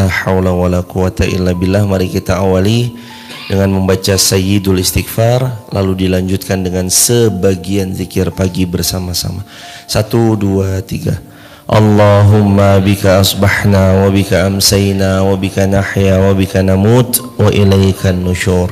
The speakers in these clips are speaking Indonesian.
La haula wala quwata illa billah. Mari kita awali dengan membaca Sayyidul Istighfar, lalu dilanjutkan dengan sebagian zikir pagi bersama-sama. 1, 2, 3. Allahumma bika asbahna wa bika amsayna wa bika nahya wa bika namut wa ilaikan nusyur.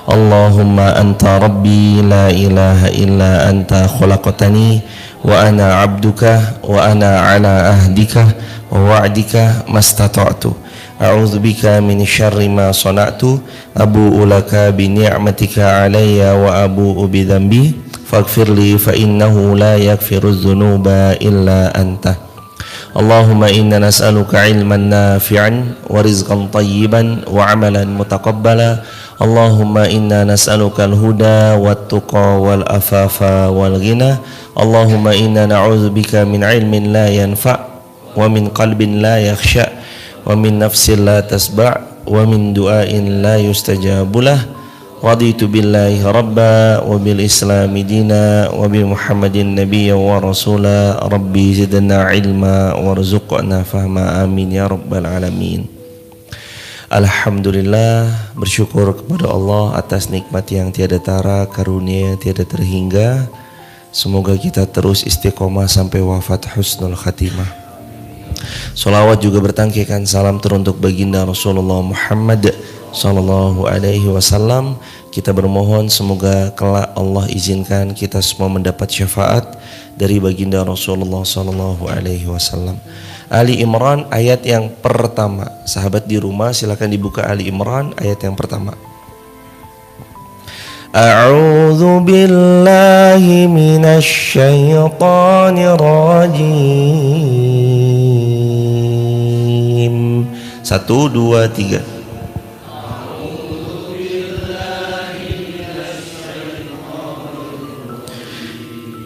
Allahumma anta rabbi la ilaha illa anta khalaqtani wa ana abduka wa ana ala ahdika wa wa'dika mastata'tu. A'udzu bika min syarri ma sana'tu abu'u laka bi ni'matika 'alayya wa abu'u bi dhanbi faghfirli fa innahu la yaghfiru dzunuba illa anta. Allahumma inna nas'aluka 'ilman nafi'an wa rizqan thayyiban wa 'amalan mutaqabbala. Allahumma inna nas'aluka al-huda wat-tuqa wal-afafa wal-ghina. Allahumma inna na'udzubika min 'ilmin la yanfa' wa min qalbin la yakhsha' wa min nafsin la tasba' wa min du'ain la yustajabulah. Raditu billahi rabba wa bil islami dina wa bi muhammadin nabiyya wa rasula. Rabbi zidna ilma warzuqna fahma, amin ya rabbal alamin. Alhamdulillah, bersyukur kepada Allah atas nikmat yang tiada tara, karunia yang tiada terhingga. Semoga kita terus istiqomah sampai wafat husnul khatimah. Salawat juga bertangkikan salam teruntuk baginda Rasulullah Muhammad sallallahu alaihi wasallam. Kita bermohon semoga kelak Allah izinkan kita semua mendapat syafaat dari baginda Rasulullah sallallahu alaihi wasallam. Ali Imran ayat yang pertama. Sahabat di rumah silakan dibuka Ali Imran ayat yang pertama. A'udzu billahi minasy syaithanir rajim. 1, 2, 3.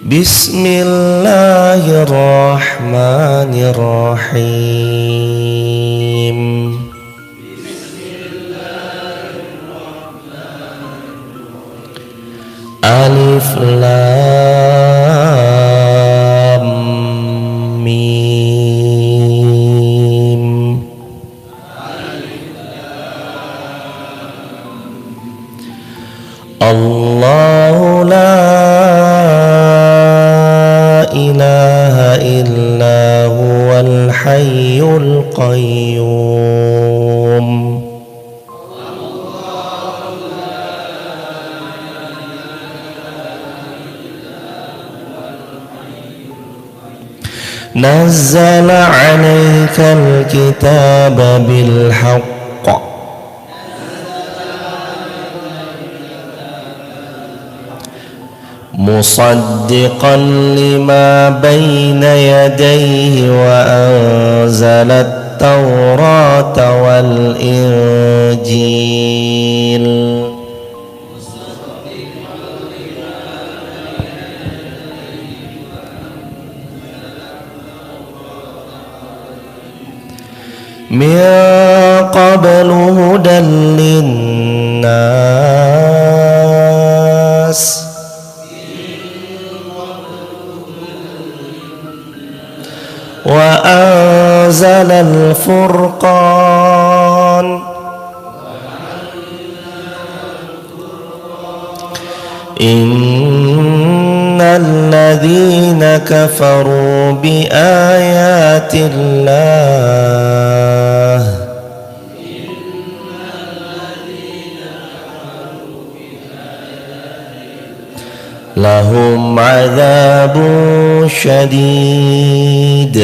Bismillahirrahmanirrahim. Alif lam mim. Allahu la ilaha illa huwal hayyul qayyum. Nazzala 'alaikal kitaba bil haqq musaddiqan lima bayna yadayhi wa anzalat tawrata wal injil. Min qablu hudan linnas wa anzalal furqan innal ladzina kafaru bi ayatillah lahum adzabun syadid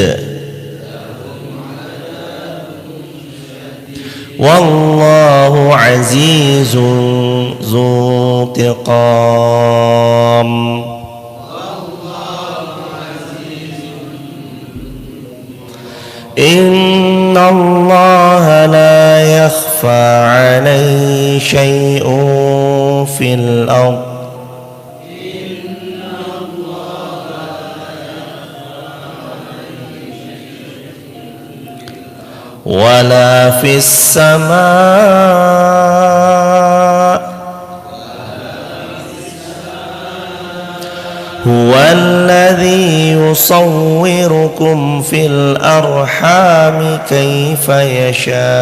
wallahu azizun dzuntiqam. Inna Allah la yakhfa alaihi syai'un fil ardh wala fis samaa Huwallazi yusawwirukum fil arhami kaifa yasha.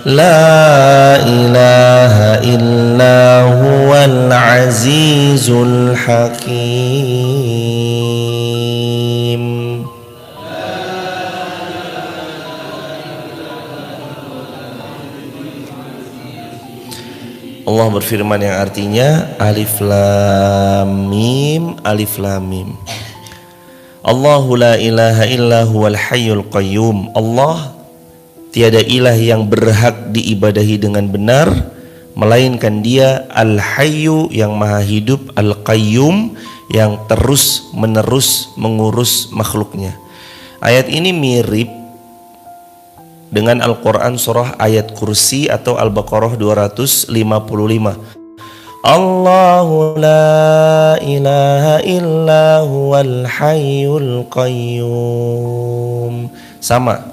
La ilaha illa huwal azizul hakim. Allah berfirman yang artinya alif lam mim, alif lam mim. Allahu la ilaha illa huwal hayyul qayyum. Allah tiada ilah yang berhak diibadahi dengan benar melainkan Dia Al-Hayyu yang maha hidup, Al-Qayyum yang terus menerus mengurus makhluknya. Ayat ini mirip dengan Al-Quran surah ayat kursi atau Al-Baqarah 255. Allahu la ilaha illa huwal hayyul qayyum. Sama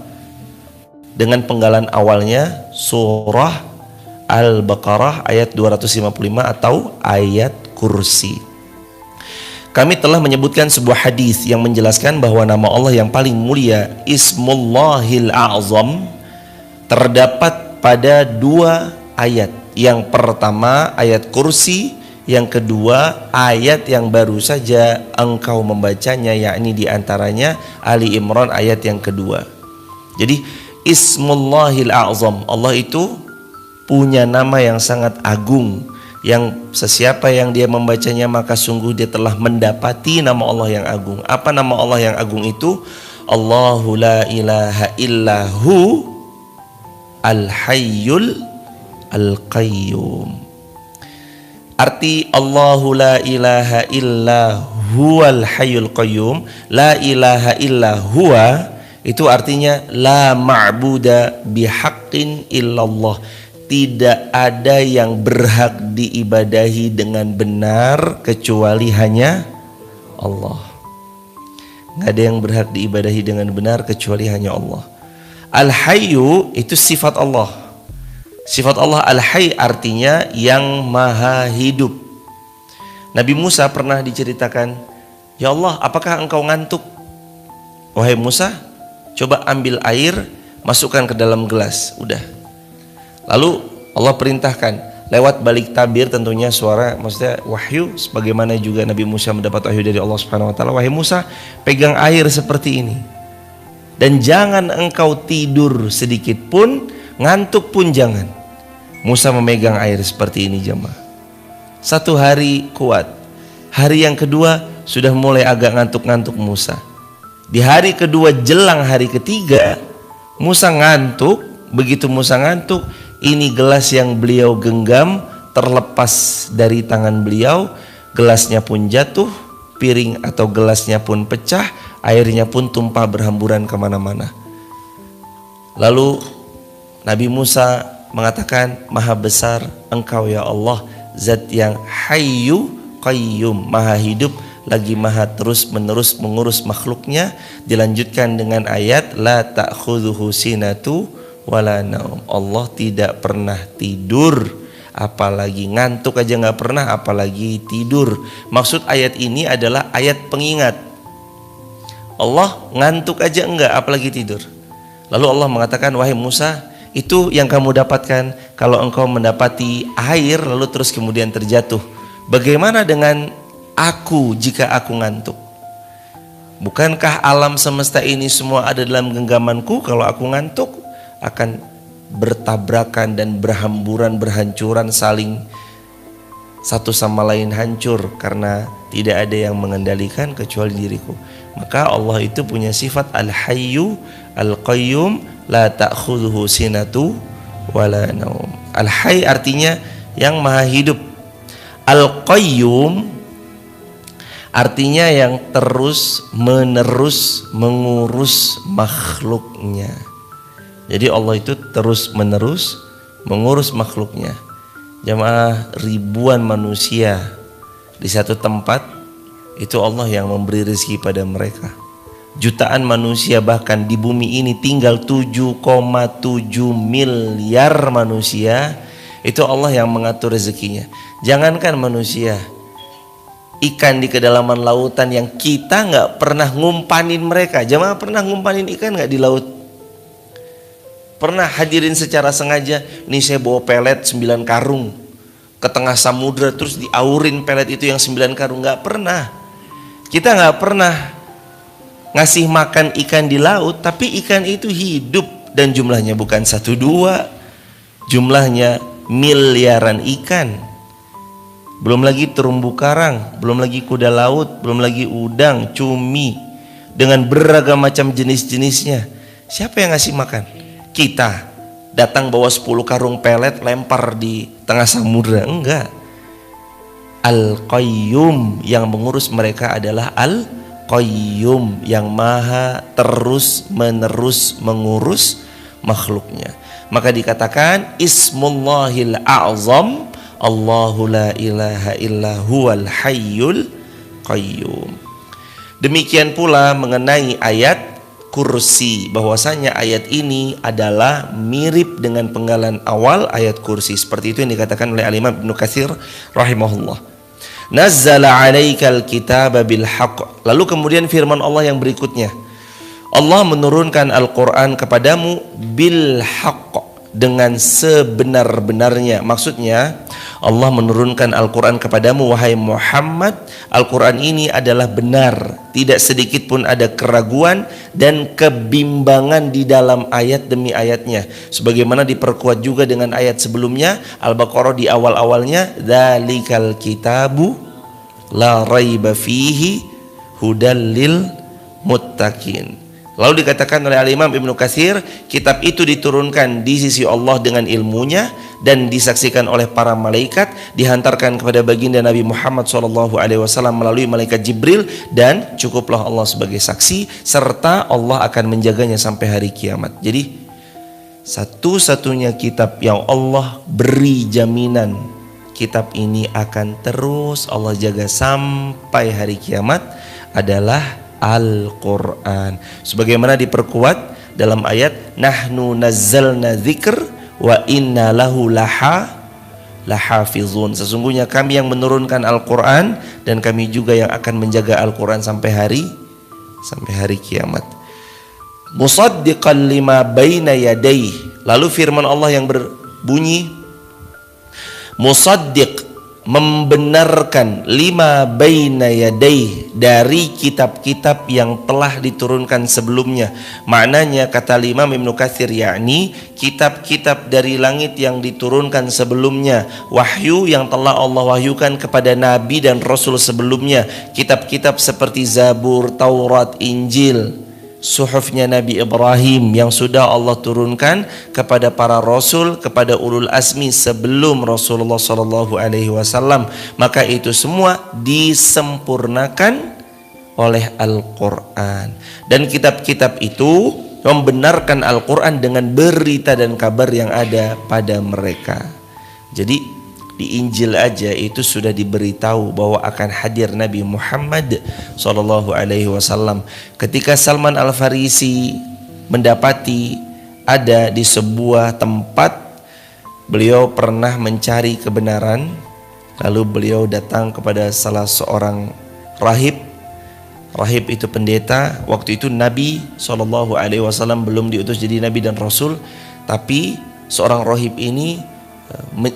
dengan penggalan awalnya surah Al-Baqarah ayat 255 atau ayat kursi. Kami telah menyebutkan sebuah hadis yang menjelaskan bahwa nama Allah yang paling mulia, Ismullahil A'zam, terdapat pada dua ayat. Yang pertama ayat kursi, yang kedua ayat yang baru saja engkau membacanya, yakni diantaranya Ali Imran ayat yang kedua. Jadi Ismullahil A'zam, Allah itu punya nama yang sangat agung, yang sesiapa yang dia membacanya maka sungguh dia telah mendapati nama Allah yang agung. Apa nama Allah yang agung itu? Allahu la ilaha illahu al-hayyul al-qayyum. Arti Allahu la ilaha illa huwal hayyul qayyum, la ilaha illa huwa, itu artinya la ma'buda bihaqqin illallah. Tidak ada yang berhak diibadahi dengan benar kecuali hanya Allah. Nggak ada yang berhak diibadahi dengan benar kecuali hanya Allah. Al-Hayyu itu sifat Allah. Sifat Allah Al-Hayy artinya yang maha hidup. Nabi Musa pernah diceritakan, ya Allah, apakah engkau ngantuk? Wahai Musa, coba ambil air, masukkan ke dalam gelas. Udah. Lalu Allah perintahkan lewat balik tabir, tentunya suara, maksudnya wahyu, sebagaimana juga Nabi Musa mendapat wahyu dari Allah Subhanahu wa taala. Wahai Musa, pegang air seperti ini. Dan jangan engkau tidur sedikit pun, ngantuk pun jangan. Musa memegang air seperti ini, jemaah. Satu hari kuat. Hari yang kedua sudah mulai agak ngantuk-ngantuk Musa. Di hari kedua jelang hari ketiga, Musa ngantuk. Begitu Musa ngantuk, ini gelas yang beliau genggam terlepas dari tangan beliau. Gelasnya pun jatuh, piring atau gelasnya pun pecah, airnya pun tumpah berhamburan kemana-mana. Lalu Nabi Musa mengatakan, maha besar engkau ya Allah, zat yang hayyu qayyum, maha hidup lagi maha terus menerus mengurus makhluknya. Dilanjutkan dengan ayat la ta'khudhuhu sinatu wala naum. Allah tidak pernah tidur, apalagi ngantuk aja nggak pernah, apalagi tidur. Maksud ayat ini adalah ayat pengingat. Allah ngantuk aja enggak, apalagi tidur. Lalu Allah mengatakan, wahai Musa, itu yang kamu dapatkan kalau engkau mendapati air lalu terus kemudian terjatuh. Bagaimana dengan aku jika aku ngantuk? Bukankah alam semesta ini semua ada dalam genggamanku? Kalau aku ngantuk akan bertabrakan dan berhamburan, berhancuran, saling satu sama lain hancur karena tidak ada yang mengendalikan kecuali diriku. Maka Allah itu punya sifat Al-Hayyu Al-Qayyum, la ta'khudhuhu sinatu wala naum. Al-Hayy artinya yang maha hidup. Al-Qayyum artinya yang terus menerus mengurus makhluknya. Jadi Allah itu terus menerus mengurus makhluknya. Jamaah, ribuan manusia di satu tempat, itu Allah yang memberi rezeki pada mereka. jutaan manusia, bahkan di bumi ini tinggal 7,7 miliar manusia, itu Allah yang mengatur rezekinya. Jangankan manusia, ikan di kedalaman lautan yang kita nggak pernah ngumpanin mereka. Jamaah pernah ngumpanin ikan nggak di laut? Pernah hadirin secara sengaja, nih saya bawa pelet 9 karung ke tengah samudra terus diaurin pelet itu yang 9 karung? Nggak pernah. Kita nggak pernah ngasih makan ikan di laut, tapi ikan itu hidup dan jumlahnya bukan 1-2, jumlahnya miliaran ikan. Belum lagi terumbu karang, belum lagi kuda laut, belum lagi udang, cumi dengan beragam macam jenis-jenisnya. Siapa yang ngasih makan? Kita datang bawa 10 karung pelet lempar di tengah samudra? Enggak. Al-Qayyum yang mengurus mereka adalah Al-Qayyum yang maha terus menerus mengurus makhluknya. Maka dikatakan Ismullahil A'zam, Allahu la ilaha illa huwal hayyul qayyum. Demikian pula mengenai ayat kursi, bahwasanya ayat ini adalah mirip dengan penggalan awal ayat kursi. Seperti itu yang dikatakan oleh Al-Imam Ibnu Katsir rahimahullah. Nazzala 'alaikal kitaba bil haqq. Lalu kemudian firman Allah yang berikutnya, Allah menurunkan Al-Qur'an kepadamu bil haqq, dengan sebenar-benarnya. Maksudnya Allah menurunkan Al-Quran kepadamu wahai Muhammad, Al-Quran ini adalah benar, tidak sedikit pun ada keraguan dan kebimbangan di dalam ayat demi ayatnya, sebagaimana diperkuat juga dengan ayat sebelumnya Al-Baqarah di awal-awalnya, dzalikal kitabu la raiba fihi hudal lil muttaqin. Lalu dikatakan oleh Al-Imam Ibnu Katsir, kitab itu diturunkan di sisi Allah dengan ilmunya dan disaksikan oleh para malaikat, dihantarkan kepada baginda Nabi Muhammad SAW melalui malaikat Jibril, dan cukuplah Allah sebagai saksi, serta Allah akan menjaganya sampai hari kiamat. Jadi satu-satunya kitab yang Allah beri jaminan kitab ini akan terus Allah jaga sampai hari kiamat adalah Al-Quran. Sebagaimana diperkuat dalam ayat nahnu nazzalna dzikr wa inna lahu lahafizun. Sesungguhnya kami yang menurunkan Al-Quran dan kami juga yang akan menjaga Al-Quran sampai hari kiamat. Musaddiqan lima baina yadayhi. Lalu firman Allah yang berbunyi musaddiq, membenarkan lima baina yadayhi, dari kitab-kitab yang telah diturunkan sebelumnya. Maknanya kata Imam Ibnu Katsir, yakni kitab-kitab dari langit yang diturunkan sebelumnya, wahyu yang telah Allah wahyukan kepada nabi dan rasul sebelumnya, kitab-kitab seperti Zabur, Taurat, Injil, suhufnya Nabi Ibrahim yang sudah Allah turunkan kepada para rasul, kepada ulul azmi sebelum Rasulullah SAW. Maka itu semua disempurnakan oleh Al-Quran. Dan kitab-kitab itu membenarkan Al-Quran dengan berita dan kabar yang ada pada mereka. Jadi di Injil aja itu sudah diberitahu bahwa akan hadir Nabi Muhammad SAW. Ketika Salman Al-Farisi mendapati ada di sebuah tempat beliau pernah mencari kebenaran, lalu beliau datang kepada salah seorang rahib. Rahib itu pendeta. Waktu itu Nabi SAW belum diutus jadi Nabi dan Rasul, tapi seorang rahib ini,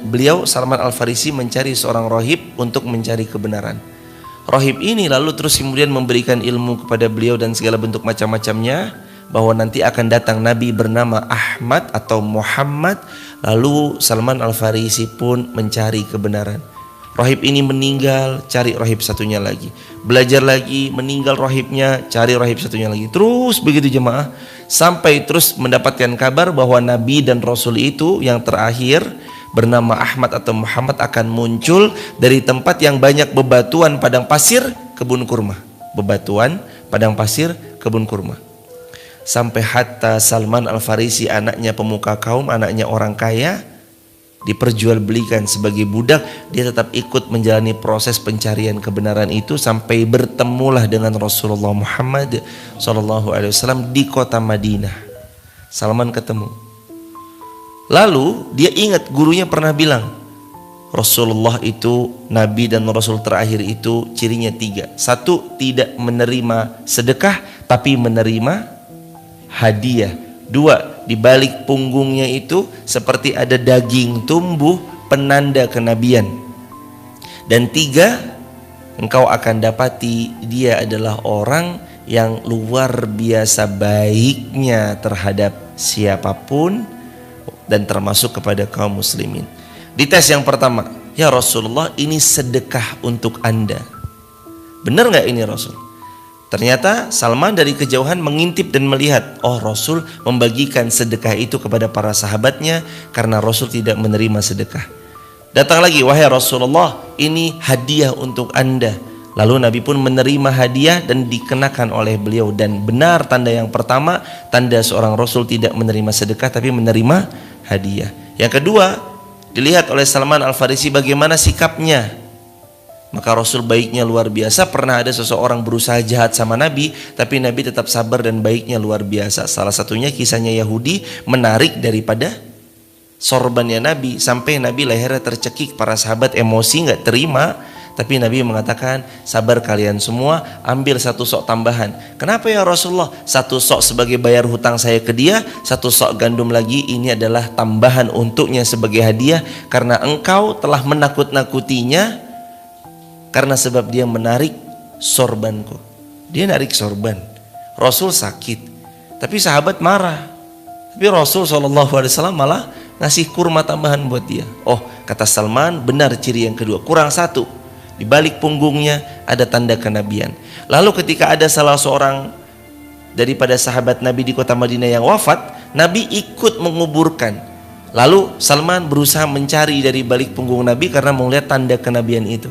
beliau Salman Al-Farisi mencari seorang rahib untuk mencari kebenaran. Rahib ini lalu terus kemudian memberikan ilmu kepada beliau dan segala bentuk macam-macamnya, bahwa nanti akan datang Nabi bernama Ahmad atau Muhammad. Lalu Salman Al-Farisi pun mencari kebenaran. Rahib ini meninggal, cari rahib satunya lagi. Belajar lagi, meninggal rahibnya, cari rahib satunya lagi. Terus begitu jemaah, sampai terus mendapatkan kabar bahwa Nabi dan Rasul itu yang terakhir bernama Ahmad atau Muhammad akan muncul dari tempat yang banyak bebatuan padang pasir kebun kurma. Bebatuan padang pasir kebun kurma. Sampai hatta Salman Al-Farisi, anaknya pemuka kaum, anaknya orang kaya, diperjualbelikan sebagai budak, dia tetap ikut menjalani proses pencarian kebenaran itu sampai bertemulah dengan Rasulullah Muhammad SAW di kota Madinah. Salman ketemu. Lalu dia ingat gurunya pernah bilang, Rasulullah itu Nabi dan Rasul terakhir itu cirinya 3. 1, tidak menerima sedekah tapi menerima hadiah. 2, di balik punggungnya itu seperti ada daging tumbuh, penanda kenabian. Dan 3, engkau akan dapati dia adalah orang yang luar biasa baiknya terhadap siapapun dan termasuk kepada kaum muslimin. Di tes yang pertama, ya Rasulullah, ini sedekah untuk Anda. Benar nggak ini Rasul? Ternyata Salman dari kejauhan mengintip dan melihat, oh Rasul membagikan sedekah itu kepada para sahabatnya karena Rasul tidak menerima sedekah. Datang lagi, wahai Rasulullah, ini hadiah untuk Anda. Lalu Nabi pun menerima hadiah dan dikenakan oleh beliau. Dan benar tanda yang pertama, tanda seorang Rasul tidak menerima sedekah tapi menerima hadiah. Yang kedua, dilihat oleh Salman Al-Farisi bagaimana sikapnya. Maka Rasul baiknya luar biasa. Pernah ada seseorang berusaha jahat sama Nabi, tapi Nabi tetap sabar dan baiknya luar biasa. Salah satunya kisahnya Yahudi menarik daripada sorbannya Nabi sampai Nabi lehernya tercekik. Para sahabat emosi nggak terima, tapi Nabi mengatakan, sabar kalian semua, ambil 1 sok tambahan. Kenapa ya Rasulullah? 1 sok sebagai bayar hutang saya ke dia, 1 sok gandum lagi, ini adalah tambahan untuknya sebagai hadiah karena engkau telah menakut-nakutinya. Karena sebab dia menarik sorbanku. Dia narik sorban. Rasul sakit. Tapi sahabat marah. Tapi Rasul SAW malah ngasih kurma tambahan buat dia. Oh, kata Salman, benar ciri yang kedua. Kurang 1. Di balik punggungnya ada tanda kenabian. Lalu ketika ada salah seorang daripada sahabat Nabi di kota Madinah yang wafat, Nabi ikut menguburkan. Lalu Salman berusaha mencari dari balik punggung Nabi karena melihat tanda kenabian itu.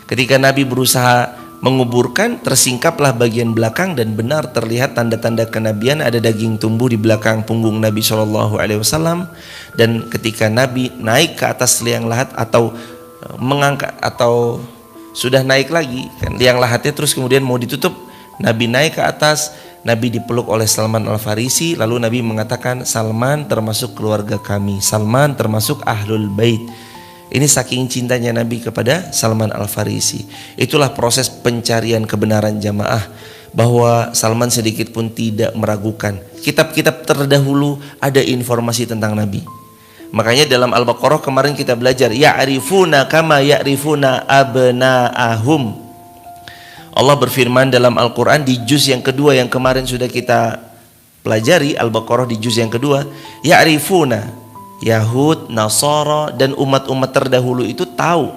Ketika Nabi berusaha menguburkan, tersingkaplah bagian belakang dan benar terlihat tanda-tanda kenabian, ada daging tumbuh di belakang punggung Nabi SAW. Dan ketika Nabi naik ke atas liang lahat atau mengangkat atau sudah naik lagi kan liang lahatnya, terus kemudian mau ditutup, Nabi naik ke atas, Nabi dipeluk oleh Salman Al-Farisi. Lalu Nabi mengatakan, Salman termasuk keluarga kami, Salman termasuk ahlul bait. Ini saking cintanya Nabi kepada Salman Al-Farisi. Itulah proses pencarian kebenaran jamaah, bahwa Salman sedikit pun tidak meragukan. Kitab-kitab terdahulu ada informasi tentang Nabi. Makanya dalam Al-Baqarah kemarin kita belajar, ya'rifuna kama ya'rifuna abna'ahum. Allah berfirman dalam Al-Quran di juz yang kedua yang kemarin sudah kita pelajari, Al-Baqarah di juz yang kedua, ya'rifuna, Yahud, Nasara dan umat-umat terdahulu itu tahu,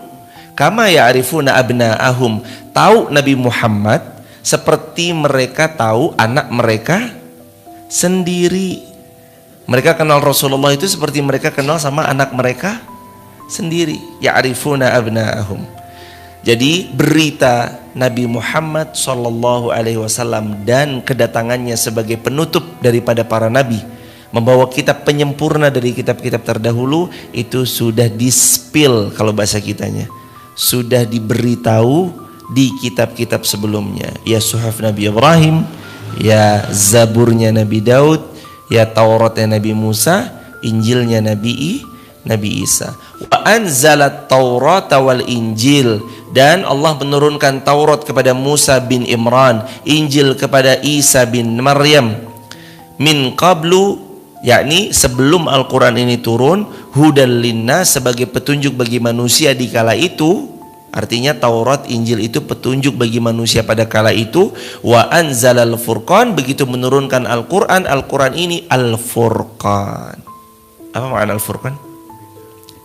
kama ya'rifuna abna'ahum, tahu Nabi Muhammad seperti mereka tahu anak mereka sendiri. Mereka kenal Rasulullah itu seperti mereka kenal sama anak mereka sendiri. Ya'rifuna abna'ahum. Jadi berita Nabi Muhammad SAW dan kedatangannya sebagai penutup daripada para nabi, membawa kitab penyempurna dari kitab-kitab terdahulu, itu sudah di-spill kalau bahasa kitanya, sudah diberitahu di kitab-kitab sebelumnya. Ya Suhuf Nabi Ibrahim, ya Zaburnya Nabi Daud, ya Tauratnya Nabi Musa, Injilnya Nabi Isa. Wa anzalat Taurata wal Injil, dan Allah menurunkan Taurat kepada Musa bin Imran, Injil kepada Isa bin Maryam. Min qablu, yakni sebelum Al-Quran ini turun, hudal linnas, sebagai petunjuk bagi manusia di kala itu. Artinya Taurat, Injil itu petunjuk bagi manusia pada kala itu. Wa anzalal furqan, begitu menurunkan Al-Quran, Al-Quran ini Al-Furqan. Apa makna Al-Furqan?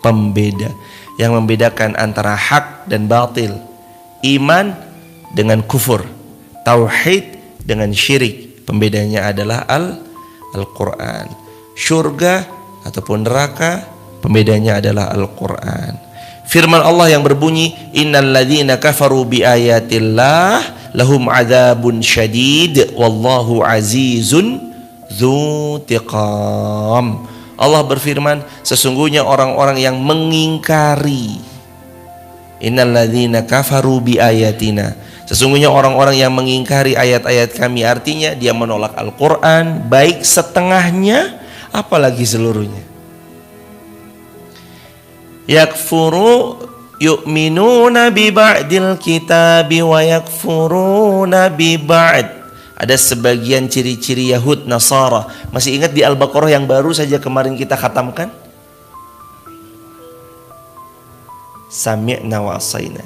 Pembeda, yang membedakan antara hak dan batil, iman dengan kufur, tauhid dengan syirik. Pembedanya adalah Al-Quran. Surga ataupun neraka, pembedanya adalah Al-Quran. Firman Allah yang berbunyi, innal ladzina kafaru bi ayatillah lahum adzabun syadid wallahu azizun dzu tiqam. Allah berfirman, sesungguhnya orang-orang yang mengingkari, innalladzina kafaru bi ayatina, sesungguhnya orang-orang yang mengingkari ayat-ayat kami, artinya dia menolak Al-Quran baik setengahnya apalagi seluruhnya. Yakfuru yu'minuna bi ba'dil kitabi wa yakfuruna bi ba'd. Ada sebagian ciri-ciri Yahud Nasara. Masih ingat di Al-Baqarah yang baru saja kemarin kita khatamkan? Sami'na wa asaina.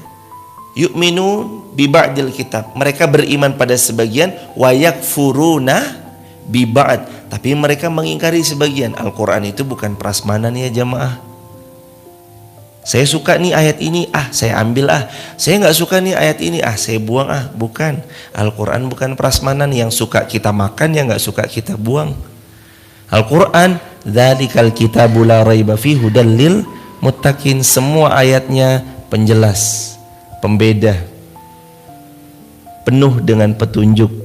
Yu'minun bi ba'dil kitab. Mereka beriman pada sebagian, wa yakfuruna bi ba'd. Tapi mereka mengingkari sebagian. Al-Quran itu bukan prasmanan ya jamaah. Saya suka nih ayat ini, saya ambil Saya nggak suka nih ayat ini, saya buang Bukan. Al-Quran bukan prasmanan yang suka kita makan, yang nggak suka kita buang. Al-Quran, dzalikal kitabu la raiba fihi hudal lil muttaqin. Semua ayatnya penjelas, pembeda, penuh dengan petunjuk.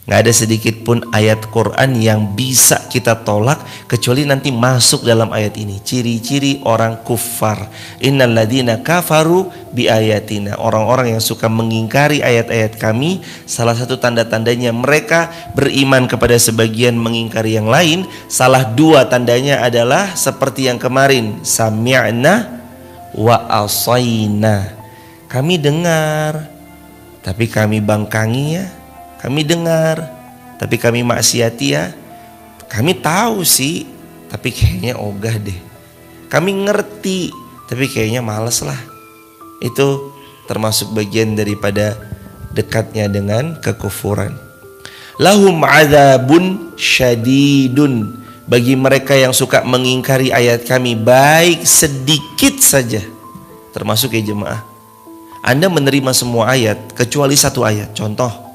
Nggak ada sedikit pun ayat Quran yang bisa kita tolak kecuali nanti masuk dalam ayat ini. Ciri-ciri orang kufar. Innalladzina kafaru bi ayatina. Orang-orang yang suka mengingkari ayat-ayat kami, salah satu tanda-tandanya mereka beriman kepada sebagian, mengingkari yang lain. Salah dua tandanya adalah seperti yang kemarin, sami'na wa asaina. Kami dengar tapi kami bangkangi ya. Kami dengar, tapi kami maksiati ya. Kami tahu sih, tapi kayaknya ogah deh. Kami ngerti, tapi kayaknya males lah. Itu termasuk bagian daripada dekatnya dengan kekufuran. Lahum adzabun syadidun. Bagi mereka yang suka mengingkari ayat kami, baik sedikit saja. Termasuk ya jemaah, Anda menerima semua ayat kecuali satu ayat. Contoh,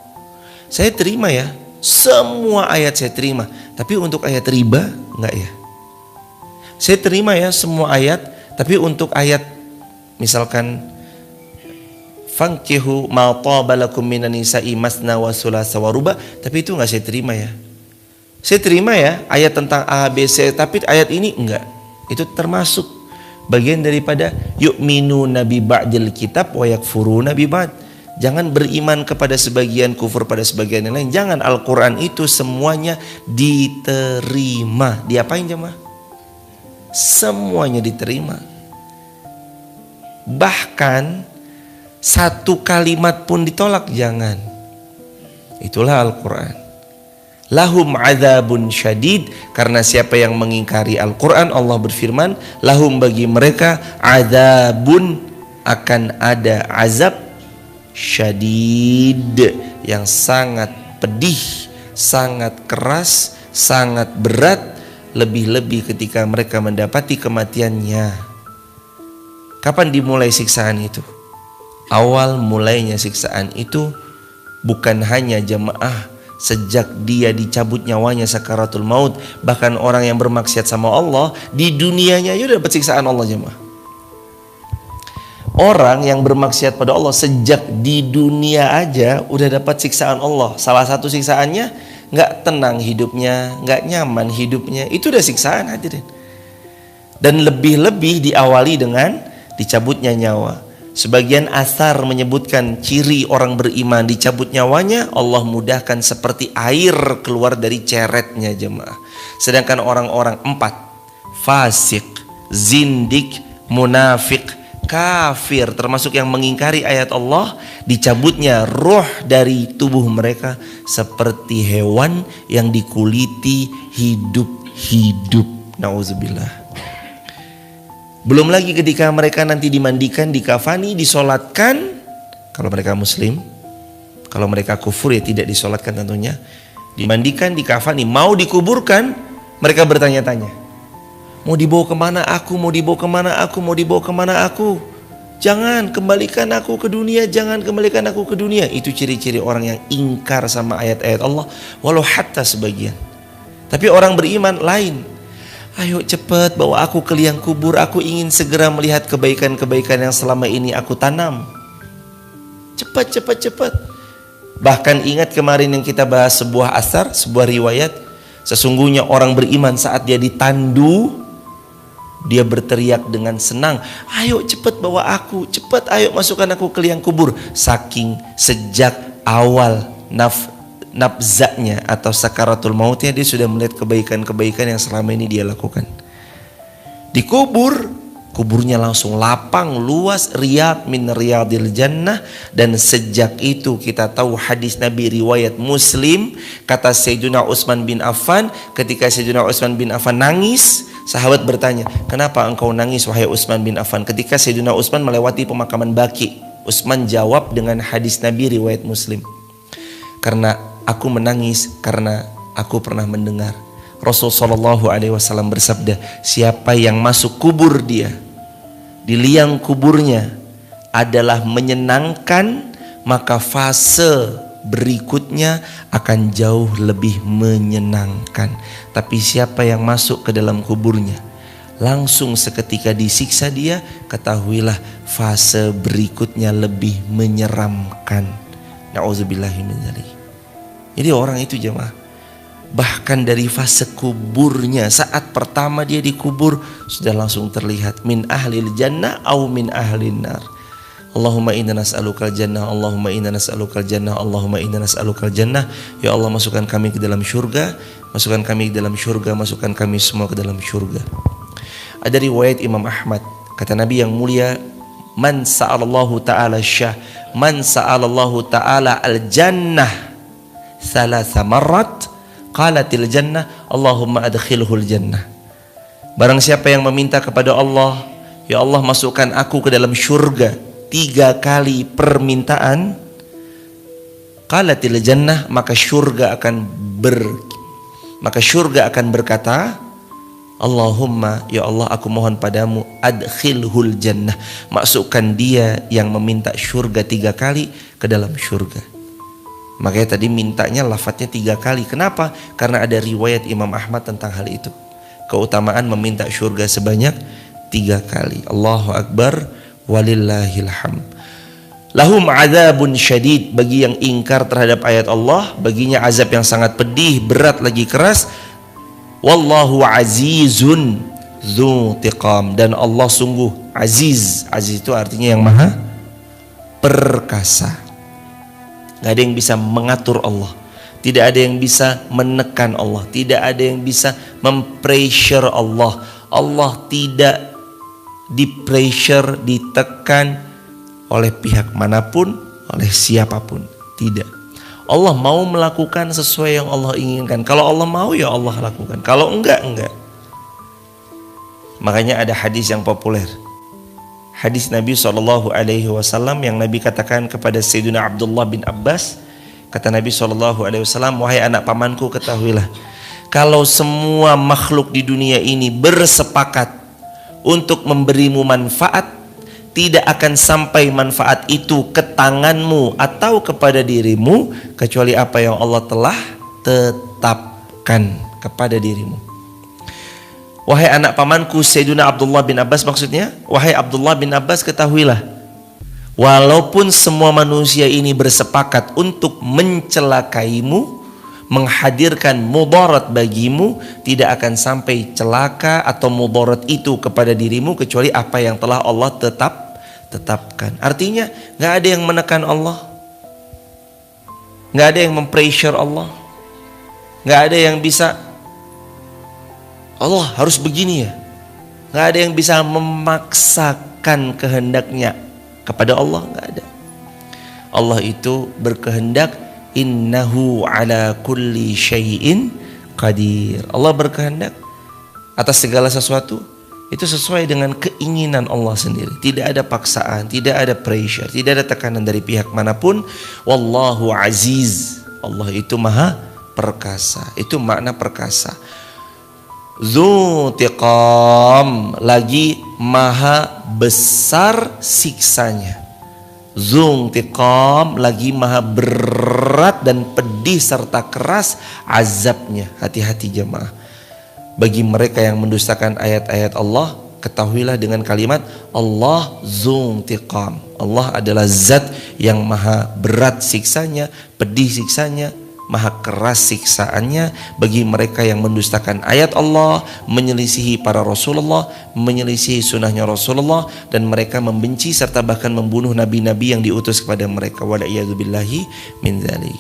saya terima ya, semua ayat saya terima. Tapi untuk ayat riba, enggak ya. Saya terima ya semua ayat, tapi untuk ayat misalkan fankihu ma taba lakum minan nisa'i masna wa thulatsa wa ruba, tapi itu enggak saya terima ya. Saya terima ya ayat tentang A, B, C, tapi ayat ini enggak. Itu termasuk bagian daripada yu'minuna bi ba'dil kitab wa yakfuruna bi ba'd. Jangan beriman kepada sebagian, kufur pada sebagian yang lain. Jangan. Al-Quran itu semuanya diterima. Diapain jemaah? Semuanya diterima. Bahkan satu kalimat pun ditolak, jangan. Itulah Al-Quran. Lahum adzabun syadid. Karena siapa yang mengingkari Al-Quran, Allah berfirman, lahum, bagi mereka, adzabun, akan ada azab syadid, yang sangat pedih, sangat keras, sangat berat, lebih-lebih ketika mereka mendapati kematiannya. Kapan dimulai siksaan itu? Awal mulainya siksaan itu bukan hanya jemaah sejak dia dicabut nyawanya sakaratul maut. Bahkan orang yang bermaksiat sama Allah di dunianya aja dapat siksaan Allah jemaah. Orang yang bermaksiat pada Allah sejak di dunia aja udah dapat siksaan Allah. Salah satu siksaannya, gak tenang hidupnya, gak nyaman hidupnya. Itu udah siksaan hadirin. Dan lebih-lebih diawali dengan dicabutnya nyawa. Sebagian asar menyebutkan ciri orang beriman dicabut nyawanya, Allah mudahkan seperti air keluar dari ceretnya jemaah. Sedangkan orang-orang 4, fasik, zindik, munafik, kafir, termasuk yang mengingkari ayat Allah, dicabutnya roh dari tubuh mereka seperti hewan yang dikuliti hidup-hidup. Nauzubillah. Belum lagi ketika mereka nanti dimandikan, dikafani, disolatkan. Kalau mereka muslim, kalau mereka kufur ya tidak disolatkan tentunya. Dimandikan, dikafani, mau dikuburkan, mereka bertanya-tanya, mau dibawa kemana aku, mau dibawa kemana aku, mau dibawa kemana aku. Jangan kembalikan aku ke dunia, jangan kembalikan aku ke dunia. Itu ciri-ciri orang yang ingkar sama ayat-ayat Allah, walau hatta sebagian. Tapi orang beriman lain. Ayo cepat bawa aku ke liang kubur, aku ingin segera melihat kebaikan-kebaikan yang selama ini aku tanam. Cepat, cepat, cepat. Bahkan ingat kemarin yang kita bahas sebuah asar, sebuah riwayat, Sesungguhnya orang beriman saat dia ditandu, dia berteriak dengan senang, ayo cepat bawa aku, cepat ayo masukkan aku ke liang kubur. Saking sejak awal nafzanya atau sakaratul mautnya, dia sudah melihat kebaikan-kebaikan yang selama ini dia lakukan. Dikubur, kuburnya langsung lapang, luas, riyad min riyadil jannah. Dan sejak itu kita tahu hadis Nabi riwayat Muslim, kata Sayyidina Utsman bin Affan, ketika Sayyidina Utsman bin Affan nangis, sahabat bertanya, kenapa engkau nangis wahai Utsman bin Affan? Ketika Sayyidina Utsman melewati pemakaman Baqi, Utsman jawab dengan hadis Nabi riwayat Muslim, karena aku menangis karena aku pernah mendengar Rasul sallallahu alaihi wasallam bersabda, siapa yang masuk kubur dia, di liang kuburnya adalah menyenangkan, maka fase berikutnya akan jauh lebih menyenangkan. Tapi siapa yang masuk ke dalam kuburnya langsung seketika disiksa dia, ketahuilah fase berikutnya lebih menyeramkan. Nauzubillahi min dzalik. Jadi orang itu jemaah, bahkan dari fase kuburnya, saat pertama dia dikubur sudah langsung terlihat min ahlil jannah au min ahlin nar. Allahumma inna nas'alukal jannah, Allahumma inna nas'alukal jannah, Allahumma inna nas'alukal jannah. Ya Allah, masukkan kami ke dalam syurga, masukkan kami ke dalam syurga, masukkan kami semua ke dalam syurga. Ada riwayat Imam Ahmad, kata Nabi yang mulia, man sa'alallahu ta'ala syah, man sa'alallahu ta'ala al jannah thalatha marrat qalatil jannah Allahumma adkhilhul jannah. Barang siapa yang meminta kepada Allah, ya Allah masukkan aku ke dalam syurga 3 kali permintaan, qalatil jannah, maka syurga akan berkata, Allahumma, ya Allah aku mohon padamu, adkhilhul jannah, masukkan dia yang meminta syurga 3 kali ke dalam syurga. Makanya tadi mintanya lafadznya 3 kali. Kenapa? Karena ada riwayat Imam Ahmad tentang hal itu. Keutamaan meminta syurga sebanyak 3 kali. Allahu Akbar, walillahil hamd. Lahum azabun syadid, bagi yang ingkar terhadap ayat Allah, baginya azab yang sangat pedih, berat lagi keras. Wallahu azizun dzuntiqam, dan Allah sungguh aziz. Aziz itu artinya yang maha perkasa. Gak ada yang bisa mengatur Allah, tidak ada yang bisa menekan Allah, tidak ada yang bisa mempressure Allah. Allah tidak dipressure, ditekan oleh pihak manapun, oleh siapapun, tidak. Allah mau melakukan sesuai yang Allah inginkan. Kalau Allah mau, ya Allah lakukan. Kalau enggak. Makanya ada hadis yang populer, hadis Nabi SAW yang Nabi katakan kepada Sayyidina Abdullah bin Abbas. Kata Nabi SAW, wahai anak pamanku, ketahuilah, kalau semua makhluk di dunia ini bersepakat untuk memberimu manfaat, tidak akan sampai manfaat itu ke tanganmu atau kepada dirimu, kecuali apa yang Allah telah tetapkan kepada dirimu. Wahai anak pamanku Sayyidina Abdullah bin Abbas, maksudnya, wahai Abdullah bin Abbas, ketahuilah, walaupun semua manusia ini bersepakat untuk mencelakaimu, menghadirkan mudarat bagimu, tidak akan sampai celaka atau mudarat itu kepada dirimu kecuali apa yang telah Allah tetapkan. Artinya gak ada yang menekan Allah, gak ada yang mempressure Allah, gak ada yang bisa Allah harus begini ya. Gak ada yang bisa memaksakan kehendaknya kepada Allah, gak ada. Allah itu berkehendak, innahu ala kulli syai'in qadir. Allah berkehendak atas segala sesuatu itu sesuai dengan keinginan Allah sendiri. Tidak ada paksaan, tidak ada pressure, tidak ada tekanan dari pihak manapun. Wallahu aziz. Allah itu maha perkasa. Itu makna perkasa. Dzuntiqam, lagi maha besar siksanya. Dzuntiqam, lagi maha berat dan pedih serta keras azabnya. Hati-hati jemaah. Bagi mereka yang mendustakan ayat-ayat Allah, ketahuilah dengan kalimat Allah dzuntiqam. Allah adalah zat yang maha berat siksanya, pedih siksanya, maha keras siksaannya bagi mereka yang mendustakan ayat Allah, menyelisihi para Rasulullah, menyelisihi sunnahnya Rasulullah, dan mereka membenci serta bahkan membunuh nabi-nabi yang diutus kepada mereka. Wala'iyadzubillahi min dzalik.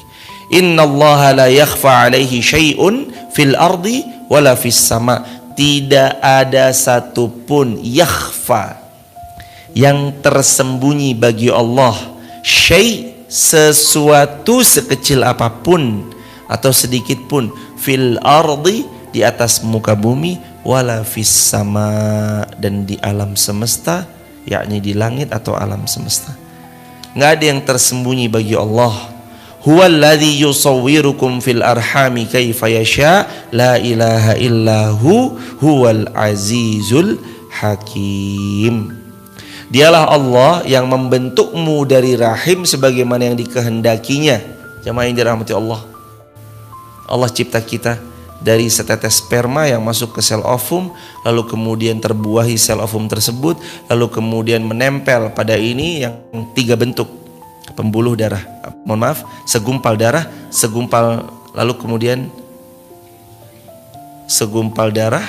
Innallaha la yakhfa alaihi syai'un fil ardi wala fis sama. Tidak ada satupun yakhfa, yang tersembunyi bagi Allah, syai' sesuatu sekecil apapun atau sedikit pun, fil ardi di atas muka bumi, wala fis sama dan di alam semesta, yakni di langit atau alam semesta. Nggak ada yang tersembunyi bagi Allah. Huwallazi yusawwirukum fil arhami kaifa yasha, la ilaha illahu huwal azizul hakim. Dialah Allah yang membentukmu dari rahim sebagaimana yang dikehendakinya. Jamaah yang dirahmati Allah. Allah cipta kita dari setetes sperma yang masuk ke sel ovum, lalu kemudian terbuahi sel ovum tersebut, lalu kemudian menempel pada ini yang 3 bentuk. Pembuluh darah, segumpal darah, lalu kemudian segumpal darah,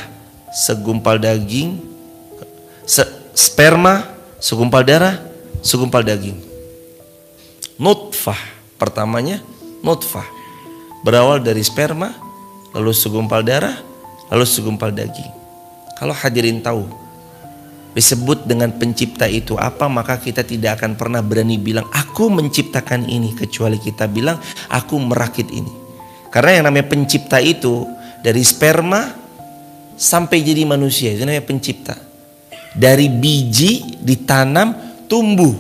segumpal daging, sperma, segumpal darah, segumpal daging. Nutfah, pertamanya nutfah, berawal dari sperma, lalu segumpal darah, lalu segumpal daging. Kalau hadirin tahu disebut dengan pencipta itu apa, maka kita tidak akan pernah berani bilang aku menciptakan ini, kecuali kita bilang aku merakit ini. Karena yang namanya pencipta itu dari sperma sampai jadi manusia, itu namanya pencipta. Dari biji ditanam tumbuh,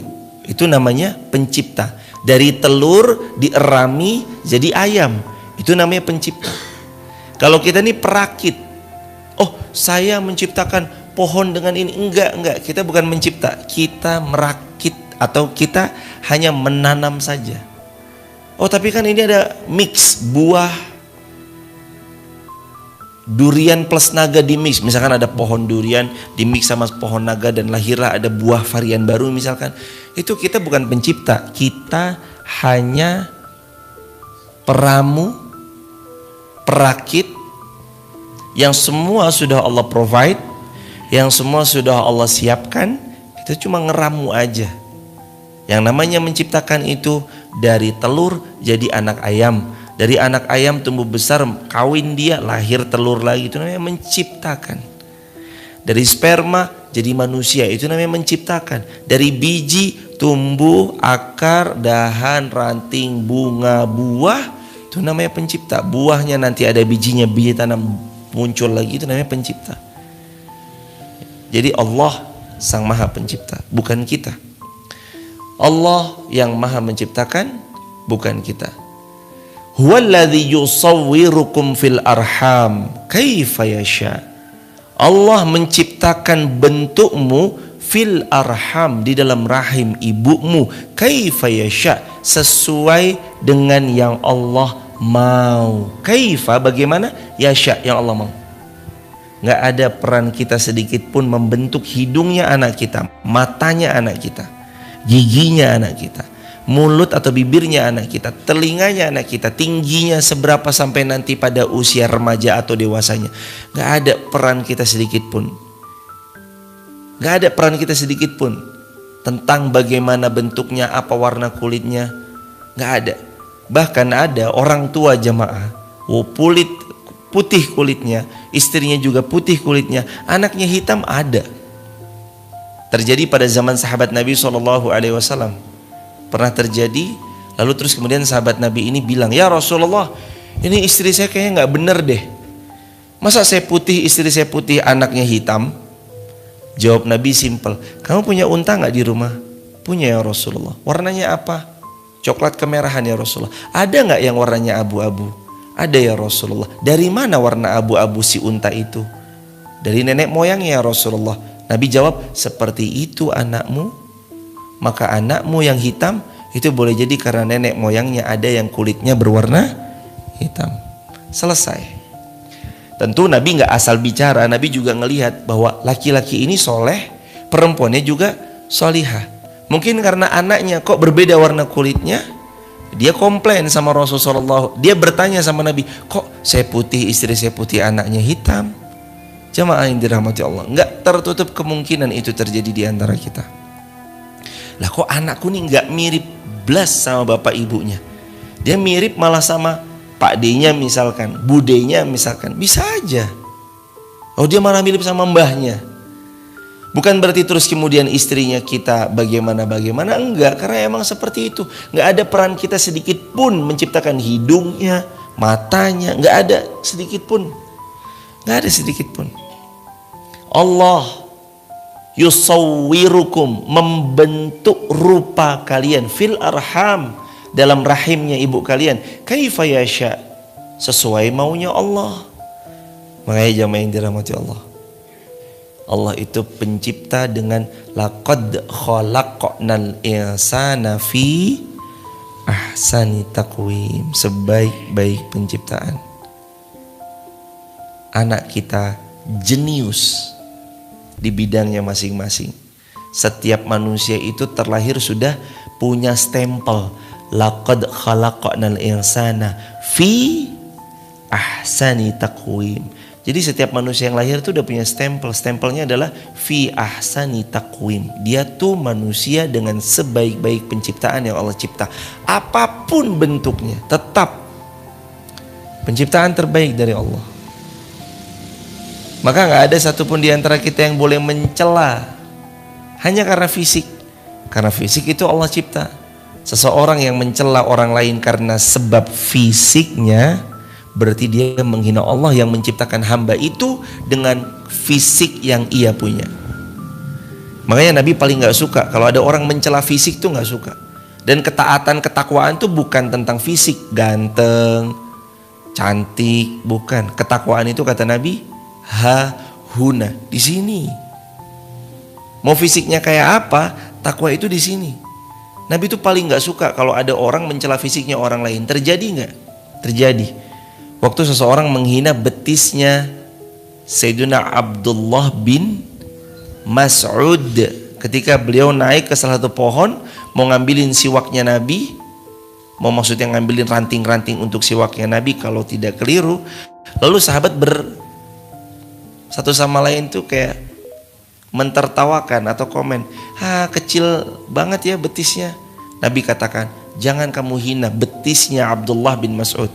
itu namanya pencipta. Dari telur dierami jadi ayam, itu namanya pencipta. Kalau kita ini perakit, oh saya menciptakan pohon dengan ini, enggak, kita bukan mencipta, kita merakit atau kita hanya menanam saja. Oh tapi kan ini ada mix buah durian plus naga di mix, misalkan ada pohon durian di mix sama pohon naga dan lahirlah ada buah varian baru misalkan. Itu kita bukan pencipta, kita hanya peramu, perakit, yang semua sudah Allah provide, yang semua sudah Allah siapkan, kita cuma ngeramu aja. Yang namanya menciptakan itu dari telur jadi anak ayam, dari anak ayam tumbuh besar, kawin dia, lahir telur lagi, itu namanya menciptakan. Dari sperma jadi manusia, itu namanya menciptakan. Dari biji tumbuh akar, dahan, ranting, bunga, buah, itu namanya pencipta. Buahnya nanti ada bijinya, biji tanam muncul lagi, itu namanya pencipta. Jadi Allah sang maha pencipta, bukan kita. Allah yang maha menciptakan, bukan kita. Huwallazi yusawwirukum fil arham kaifa yasha. Allah menciptakan bentukmu fil arham, di dalam rahim ibumu, kaifa yasha, sesuai dengan yang Allah mau. Kaifa, bagaimana? Yasha, yang Allah mau. Nggak ada peran kita sedikit pun membentuk hidungnya anak kita, matanya anak kita, giginya anak kita, mulut atau bibirnya anak kita, telinganya anak kita, tingginya seberapa sampai nanti pada usia remaja atau dewasanya. Nggak ada peran kita sedikit pun. Nggak ada peran kita sedikit pun tentang bagaimana bentuknya, apa warna kulitnya. Nggak ada. Bahkan ada orang tua jamaah, putih kulitnya, istrinya juga putih kulitnya, anaknya hitam, ada. Terjadi pada zaman sahabat Nabi SAW. Pernah terjadi, lalu terus kemudian sahabat Nabi ini bilang, ya Rasulullah, ini istri saya kayaknya gak bener deh. Masa saya putih, istri saya putih, anaknya hitam? Jawab Nabi simple, kamu punya unta gak di rumah? Punya ya Rasulullah. Warnanya apa? Coklat kemerahan ya Rasulullah. Ada gak yang warnanya abu-abu? Ada ya Rasulullah. Dari mana warna abu-abu si unta itu? Dari nenek moyangnya ya Rasulullah. Nabi jawab, seperti itu anakmu, maka anakmu yang hitam itu boleh jadi karena nenek moyangnya ada yang kulitnya berwarna hitam. Selesai. Tentu Nabi nggak asal bicara, Nabi juga ngelihat bahwa laki-laki ini soleh, perempuannya juga solihah. Mungkin karena anaknya kok berbeda warna kulitnya, Dia komplain sama Rasulullah. Dia bertanya sama Nabi, kok saya putih, istri saya putih, anaknya hitam? Jamaah yang dirahmati Allah, nggak tertutup kemungkinan itu terjadi di antara kita. Lah kok anakku nih nggak mirip blas sama bapak ibunya? Dia mirip malah sama Pak D-nya misalkan, Bude-nya misalkan, bisa aja. Oh dia malah mirip sama mbahnya. Bukan berarti terus kemudian istrinya kita bagaimana, enggak, karena emang seperti itu. Enggak ada peran kita sedikit pun menciptakan hidungnya, matanya, enggak ada sedikit pun. Enggak ada sedikit pun. Allah yusawwirukum, membentuk rupa kalian fil arham, dalam rahimnya ibu kalian, kaifa yasha, sesuai maunya Allah. Makanya jamaah yang dirahmati Allah, Allah itu pencipta dengan laqad khalaqnal insana fi ahsani taqwim, sebaik-baik penciptaan. Anak kita jenius di bidangnya masing-masing. Setiap manusia itu terlahir sudah punya stempel, laqad khalaqnal insana fi ahsani taqwim. Jadi setiap manusia yang lahir itu udah punya stempel. Stempelnya adalah fi ahsani taqwim. Dia tuh manusia dengan sebaik-baik penciptaan yang Allah cipta. Apapun bentuknya, tetap penciptaan terbaik dari Allah. Maka gak ada satupun di antara kita yang boleh mencela hanya karena fisik. Karena fisik itu Allah cipta. Seseorang yang mencela orang lain karena sebab fisiknya, berarti dia menghina Allah yang menciptakan hamba itu dengan fisik yang ia punya. Makanya Nabi paling gak suka kalau ada orang mencela fisik tuh gak suka. Dan ketaatan, ketakwaan tuh bukan tentang fisik, ganteng, cantik, bukan. Ketakwaan itu kata Nabi, huna, di sini. Mau fisiknya kayak apa, takwa itu di sini. Nabi tuh paling gak suka kalau ada orang mencela fisiknya orang lain. Terjadi gak? Terjadi. Waktu seseorang menghina betisnya Sayyidina Abdullah bin Mas'ud ketika beliau naik ke salah satu pohon mau ngambilin siwaknya Nabi, mau maksudnya ngambilin ranting-ranting untuk siwaknya Nabi kalau tidak keliru. Lalu sahabat satu sama lain tuh kayak mentertawakan atau komen, kecil banget ya betisnya. Nabi katakan, jangan kamu hina betisnya Abdullah bin Mas'ud.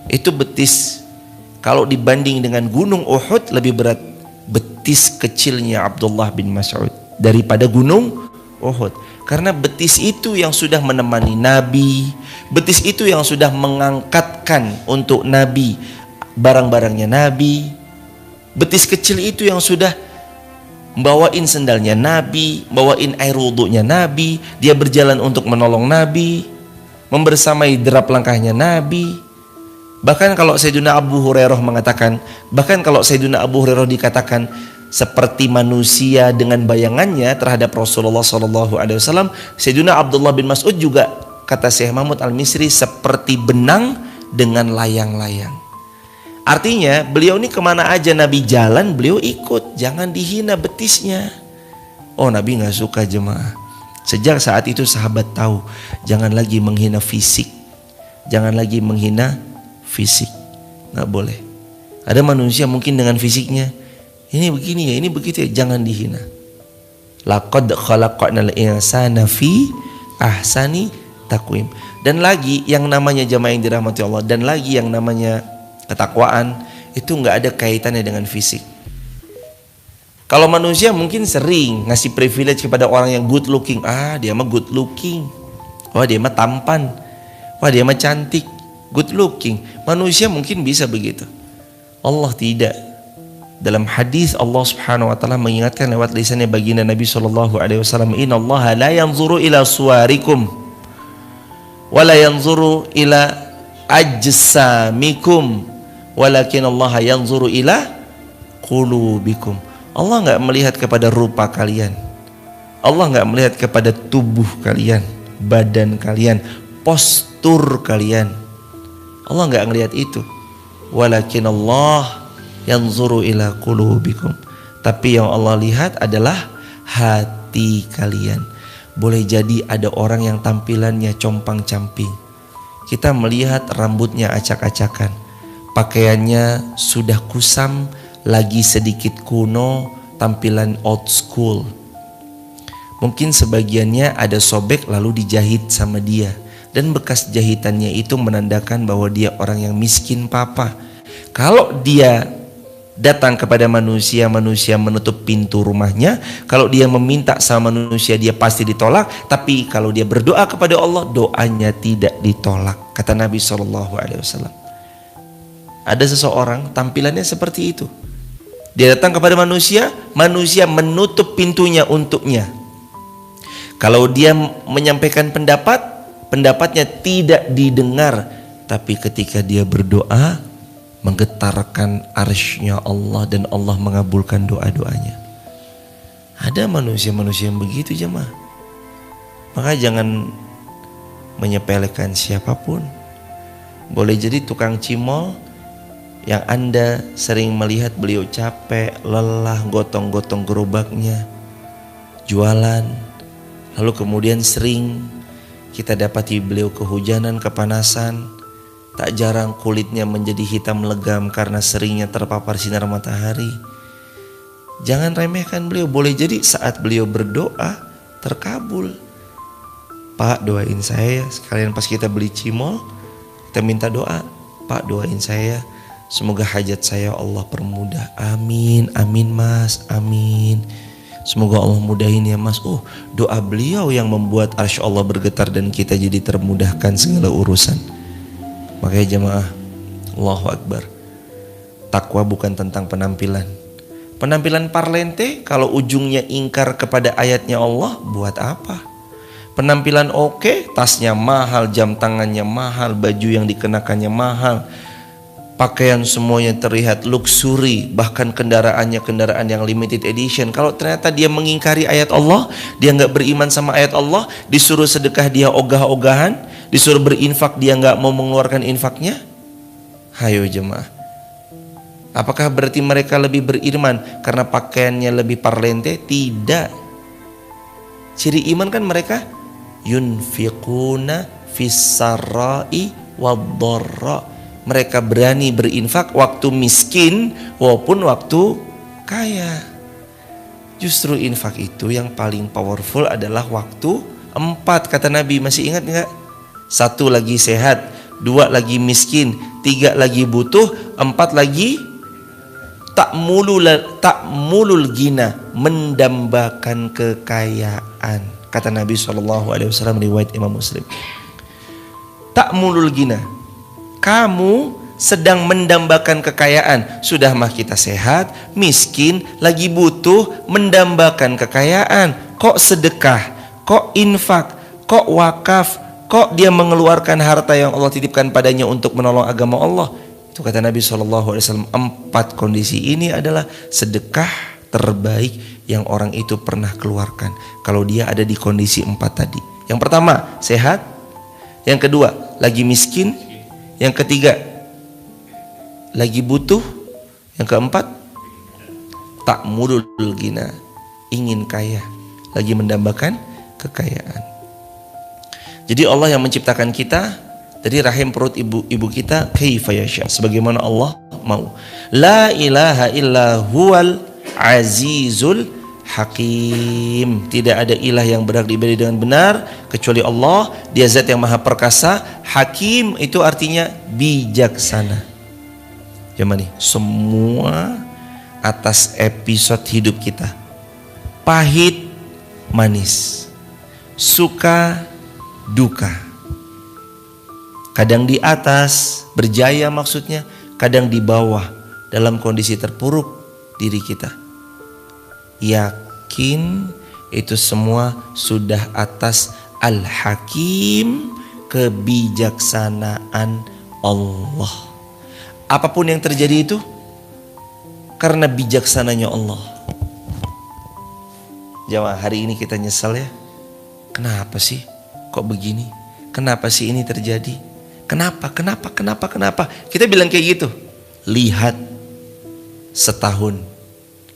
Itu betis kalau dibanding dengan gunung Uhud lebih berat betis kecilnya Abdullah bin Mas'ud daripada gunung Uhud. Karena betis itu yang sudah menemani Nabi, betis itu yang sudah mengangkatkan untuk Nabi barang-barangnya Nabi, betis kecil itu yang sudah bawain sendalnya Nabi, bawain air wudhunya Nabi, dia berjalan untuk menolong Nabi, membersamai derap langkahnya Nabi. Bahkan kalau Sayyidina Abu Hurairah mengatakan, bahkan kalau Sayyidina Abu Hurairah dikatakan seperti manusia dengan bayangannya terhadap Rasulullah SAW, Sayyidina Abdullah bin Mas'ud juga kata Syekh Mahmud Al-Misri seperti benang dengan layang-layang. Artinya beliau ini kemana aja Nabi jalan beliau ikut, jangan dihina betisnya. Oh Nabi gak suka jemaah. Sejak saat itu sahabat tahu, jangan lagi menghina fisik, jangan lagi menghina fisik, nggak boleh. Ada manusia mungkin dengan fisiknya ini begini ya, ini begitu ya, jangan dihina. Laqad khalaqnal insana fi ahsani taqwim. Dan lagi yang namanya jamaah yang dirahmati Allah, dan lagi yang namanya ketakwaan itu nggak ada kaitannya dengan fisik. Kalau manusia mungkin sering ngasih privilege kepada orang yang good looking, dia mah good looking, wah dia mah tampan, wah dia mah cantik, good looking. Manusia mungkin bisa begitu, Allah tidak. Dalam hadis Allah Subhanahu wa taala mengingatkan lewat lisannya baginda Nabi sallallahu alaihi wasallam, "Innallaha la yanzuru ila suwarikum wa la yanzuru ila ajsamikum, walakin Allah yanzuru ila qulubikum." Allah enggak melihat kepada rupa kalian. Allah enggak melihat kepada tubuh kalian, badan kalian, postur kalian. Allah enggak ngelihat itu. Walakin Allah yanzuru ila qulubikum. Tapi yang Allah lihat adalah hati kalian. boleh jadi ada orang yang tampilannya compang-camping. Kita melihat rambutnya acak-acakan, pakaiannya sudah kusam, lagi sedikit kuno, tampilan old school. Mungkin sebagiannya ada sobek lalu dijahit sama dia, dan bekas jahitannya itu menandakan bahwa dia orang yang miskin papa. Kalau dia datang kepada manusia, manusia menutup pintu rumahnya. Kalau dia meminta sama manusia, dia pasti ditolak. Tapi kalau dia berdoa kepada Allah, doanya tidak ditolak, kata Nabi SAW. Ada seseorang tampilannya seperti itu. Dia datang kepada manusia, manusia menutup pintunya untuknya. Kalau dia menyampaikan pendapat, pendapatnya tidak didengar. Tapi ketika dia berdoa, menggetarkan arsy-Nya Allah dan Allah mengabulkan doa-doanya. Ada manusia-manusia yang begitu jemaah. Maka jangan menyepelekan siapapun. Boleh jadi tukang cimol yang Anda sering melihat beliau capek, lelah, gotong-gotong gerobaknya, jualan. Lalu kemudian sering kita dapati beliau kehujanan, kepanasan. Tak jarang kulitnya menjadi hitam legam karena seringnya terpapar sinar matahari. Jangan remehkan beliau. Boleh jadi saat beliau berdoa terkabul. Pak, doain saya. Sekalian pas kita beli cimol, kita minta doa. Pak, doain saya, semoga hajat saya Allah permudah. Amin, amin mas, amin. Semoga Allah mudahin ya mas. Doa beliau yang membuat arsy Allah bergetar dan kita jadi termudahkan segala urusan. Makanya jemaah, Allahu Akbar. Takwa bukan tentang penampilan. Penampilan parlente kalau ujungnya ingkar kepada ayatnya Allah, buat apa? Penampilan oke, tasnya mahal, jam tangannya mahal, baju yang dikenakannya mahal, pakaian semuanya terlihat luxury, bahkan kendaraannya kendaraan yang limited edition. Kalau ternyata dia mengingkari ayat Allah, dia nggak beriman sama ayat Allah, disuruh sedekah dia ogah-ogahan, disuruh berinfak dia nggak mau mengeluarkan infaknya. Hayo jemaah, apakah berarti mereka lebih beriman karena pakaiannya lebih parlente? Tidak. Ciri iman kan mereka yunfiquna fis-sarra'i wad-dharra. Mereka berani berinfak waktu miskin walaupun waktu kaya. Justru infak itu yang paling powerful adalah waktu 4, kata Nabi. Masih ingat enggak? 1 lagi sehat, 2 lagi miskin, 3 lagi butuh, 4 lagi takmulul gina, mendambakan kekayaan. Kata Nabi SAW riwayat Imam Muslim. Takmulul gina, kamu sedang mendambakan kekayaan. Sudah mah kita sehat, miskin, lagi butuh, mendambakan kekayaan. Kok sedekah, kok infak, kok wakaf, kok dia mengeluarkan harta yang Allah titipkan padanya untuk menolong agama Allah. Itu kata Nabi SAW, 4 kondisi ini adalah sedekah terbaik yang orang itu pernah keluarkan kalau dia ada di kondisi 4 tadi. Yang pertama, sehat. Yang kedua, lagi miskin. Yang ketiga, lagi butuh. Yang keempat, takmulul gina, ingin kaya, lagi mendambakan kekayaan. Jadi Allah yang menciptakan kita dari rahim perut ibu kita kaifa yasha, sebagaimana Allah mau. La ilaha illa huwal azizul hakim. Tidak ada ilah yang berhak diibadahi dengan benar kecuali Allah. Dia zat yang maha perkasa. Hakim itu artinya bijaksana. Zaman nih, semua atas episode hidup kita, pahit manis, suka duka, kadang di atas berjaya maksudnya, kadang di bawah dalam kondisi terpuruk diri kita. Yakin itu semua sudah atas Al-Hakim, kebijaksanaan Allah. Apapun yang terjadi itu karena bijaksananya Allah. Jamaah, hari ini kita nyesal ya. Kenapa sih kok begini? Kenapa sih ini terjadi? Kenapa? Kita bilang kayak gitu. Lihat 1 tahun,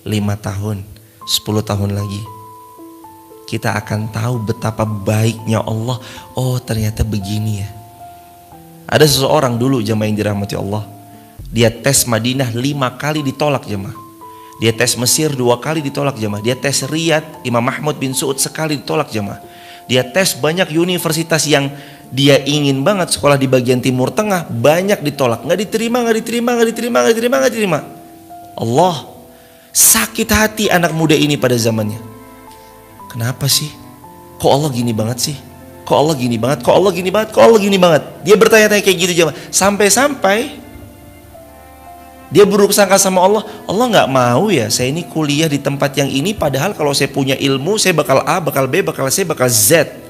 5 tahun, 10 tahun lagi, kita akan tahu betapa baiknya Allah. Oh ternyata begini ya. Ada seseorang dulu jemaah yang dirahmati Allah, dia tes Madinah 5 kali ditolak jemaah. Dia tes Mesir 2 kali ditolak jemaah. Dia tes Riyadh, Imam Mahmud bin Su'ud sekali ditolak jemaah. Dia tes banyak universitas yang dia ingin banget sekolah di bagian Timur Tengah, banyak ditolak, nggak diterima. Allah, sakit hati anak muda ini pada zamannya. Kenapa sih? Kok Allah gini banget sih? Kok Allah gini banget? Kok Allah gini banget? Kok Allah gini banget? Dia bertanya-tanya kayak gitu jemaah. Sampai-sampai dia buruk sangka sama Allah. Allah nggak mau ya saya ini kuliah di tempat yang ini, padahal kalau saya punya ilmu saya bakal A, bakal B, bakal C, bakal Z.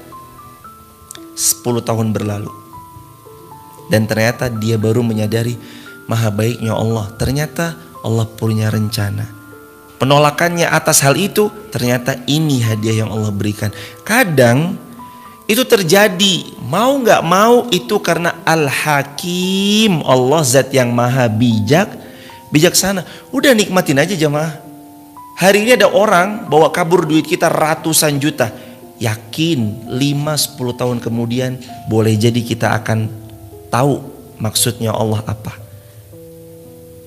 10 tahun berlalu. Dan ternyata dia baru menyadari maha baiknya Allah. Ternyata Allah punya rencana. Penolakannya atas hal itu, ternyata ini hadiah yang Allah berikan. Kadang itu terjadi, mau nggak mau itu karena Al-Hakim, Allah zat yang maha bijaksana. Udah nikmatin aja jemaah. Hari ini ada orang bawa kabur duit kita ratusan juta. Yakin 5-10 tahun kemudian boleh jadi kita akan tahu maksudnya Allah apa.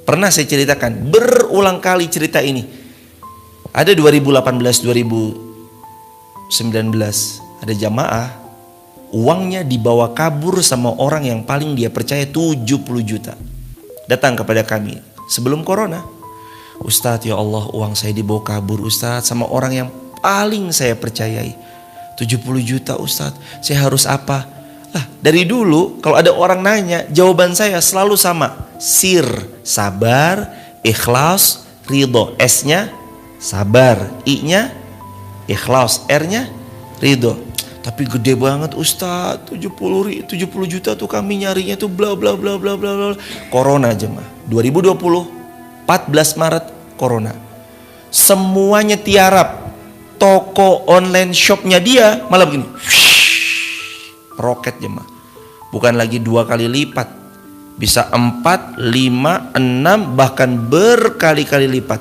Pernah saya ceritakan berulang kali cerita ini. Ada 2018-2019 ada jamaah, uangnya dibawa kabur sama orang yang paling dia percaya 70 juta. Datang kepada kami sebelum corona. Ustadz, ya Allah, uang saya dibawa kabur Ustadz sama orang yang paling saya percayai. 70 juta Ustadz, saya harus apa? Lah, dari dulu kalau ada orang nanya, jawaban saya selalu sama. Sir, sabar, ikhlas, ridho. S-nya sabar, I-nya ikhlas, R-nya ridho. Tapi gede banget Ustadz, 70 juta tuh kami nyarinya tuh bla bla bla bla bla. Corona jemaah 2020 14 Maret corona. Semuanya tiarap. Toko online shopnya dia malah begini, roket jemaah. Bukan lagi 2 kali lipat, bisa 4, 5, 6 bahkan berkali-kali lipat.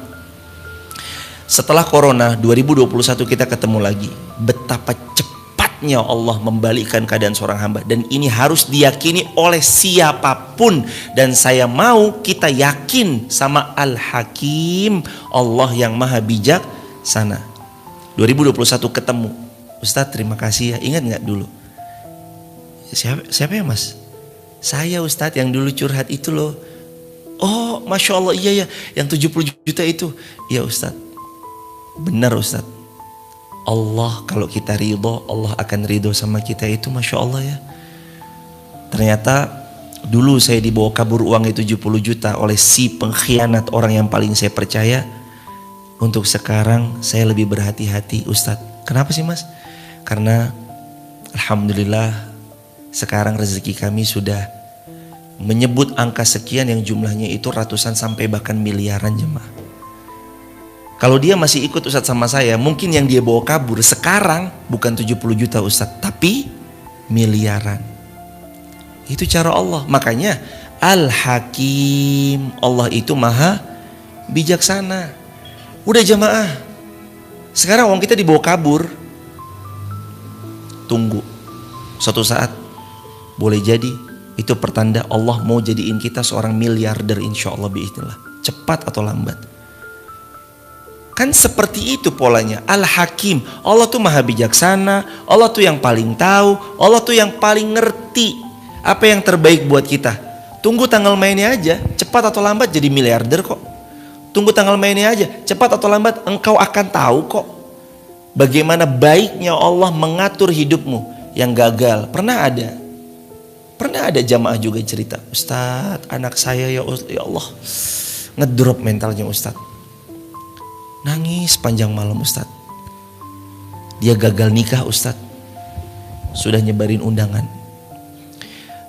Setelah corona 2021 kita ketemu lagi. Betapa cepatnya Allah membalikkan keadaan seorang hamba, dan ini harus diyakini oleh siapapun. Dan saya mau kita yakin sama Al-Hakim, Allah yang maha bijaksana. 2021 ketemu, Ustadz terima kasih ya, ingat nggak dulu? Siapa ya mas? Saya Ustadz yang dulu curhat itu loh. Oh Masya Allah, iya ya, yang 70 juta itu. Iya Ustadz, benar Ustadz. Allah kalau kita ridho, Allah akan ridho sama kita, itu Masya Allah ya. Ternyata dulu saya dibawa kabur uangnya 70 juta oleh si pengkhianat, orang yang paling saya percaya. Untuk sekarang saya lebih berhati-hati Ustadz. Kenapa sih mas? Karena alhamdulillah sekarang rezeki kami sudah menyebut angka sekian yang jumlahnya itu ratusan sampai bahkan miliaran jemaah. Kalau dia masih ikut Ustadz sama saya, mungkin yang dia bawa kabur sekarang bukan 70 juta Ustadz, tapi miliaran. Itu cara Allah. Makanya Al-Hakim, Allah itu maha bijaksana. Udah jemaah, sekarang uang kita dibawa kabur. Tunggu, suatu saat boleh jadi itu pertanda Allah mau jadiin kita seorang miliarder insya Allah biiznillah. Cepat atau lambat. Kan seperti itu polanya. Al-Hakim, Allah tuh maha bijaksana, Allah tuh yang paling tahu, Allah tuh yang paling ngerti apa yang terbaik buat kita. Tunggu tanggal mainnya aja, cepat atau lambat jadi miliarder kok. Tunggu tanggal mainnya aja, cepat atau lambat engkau akan tahu kok bagaimana baiknya Allah mengatur hidupmu yang gagal. Pernah ada jamaah juga cerita, Ustadz anak saya ya Allah ngedrop mentalnya Ustadz, nangis panjang malam Ustadz, dia gagal nikah Ustadz, sudah nyebarin undangan.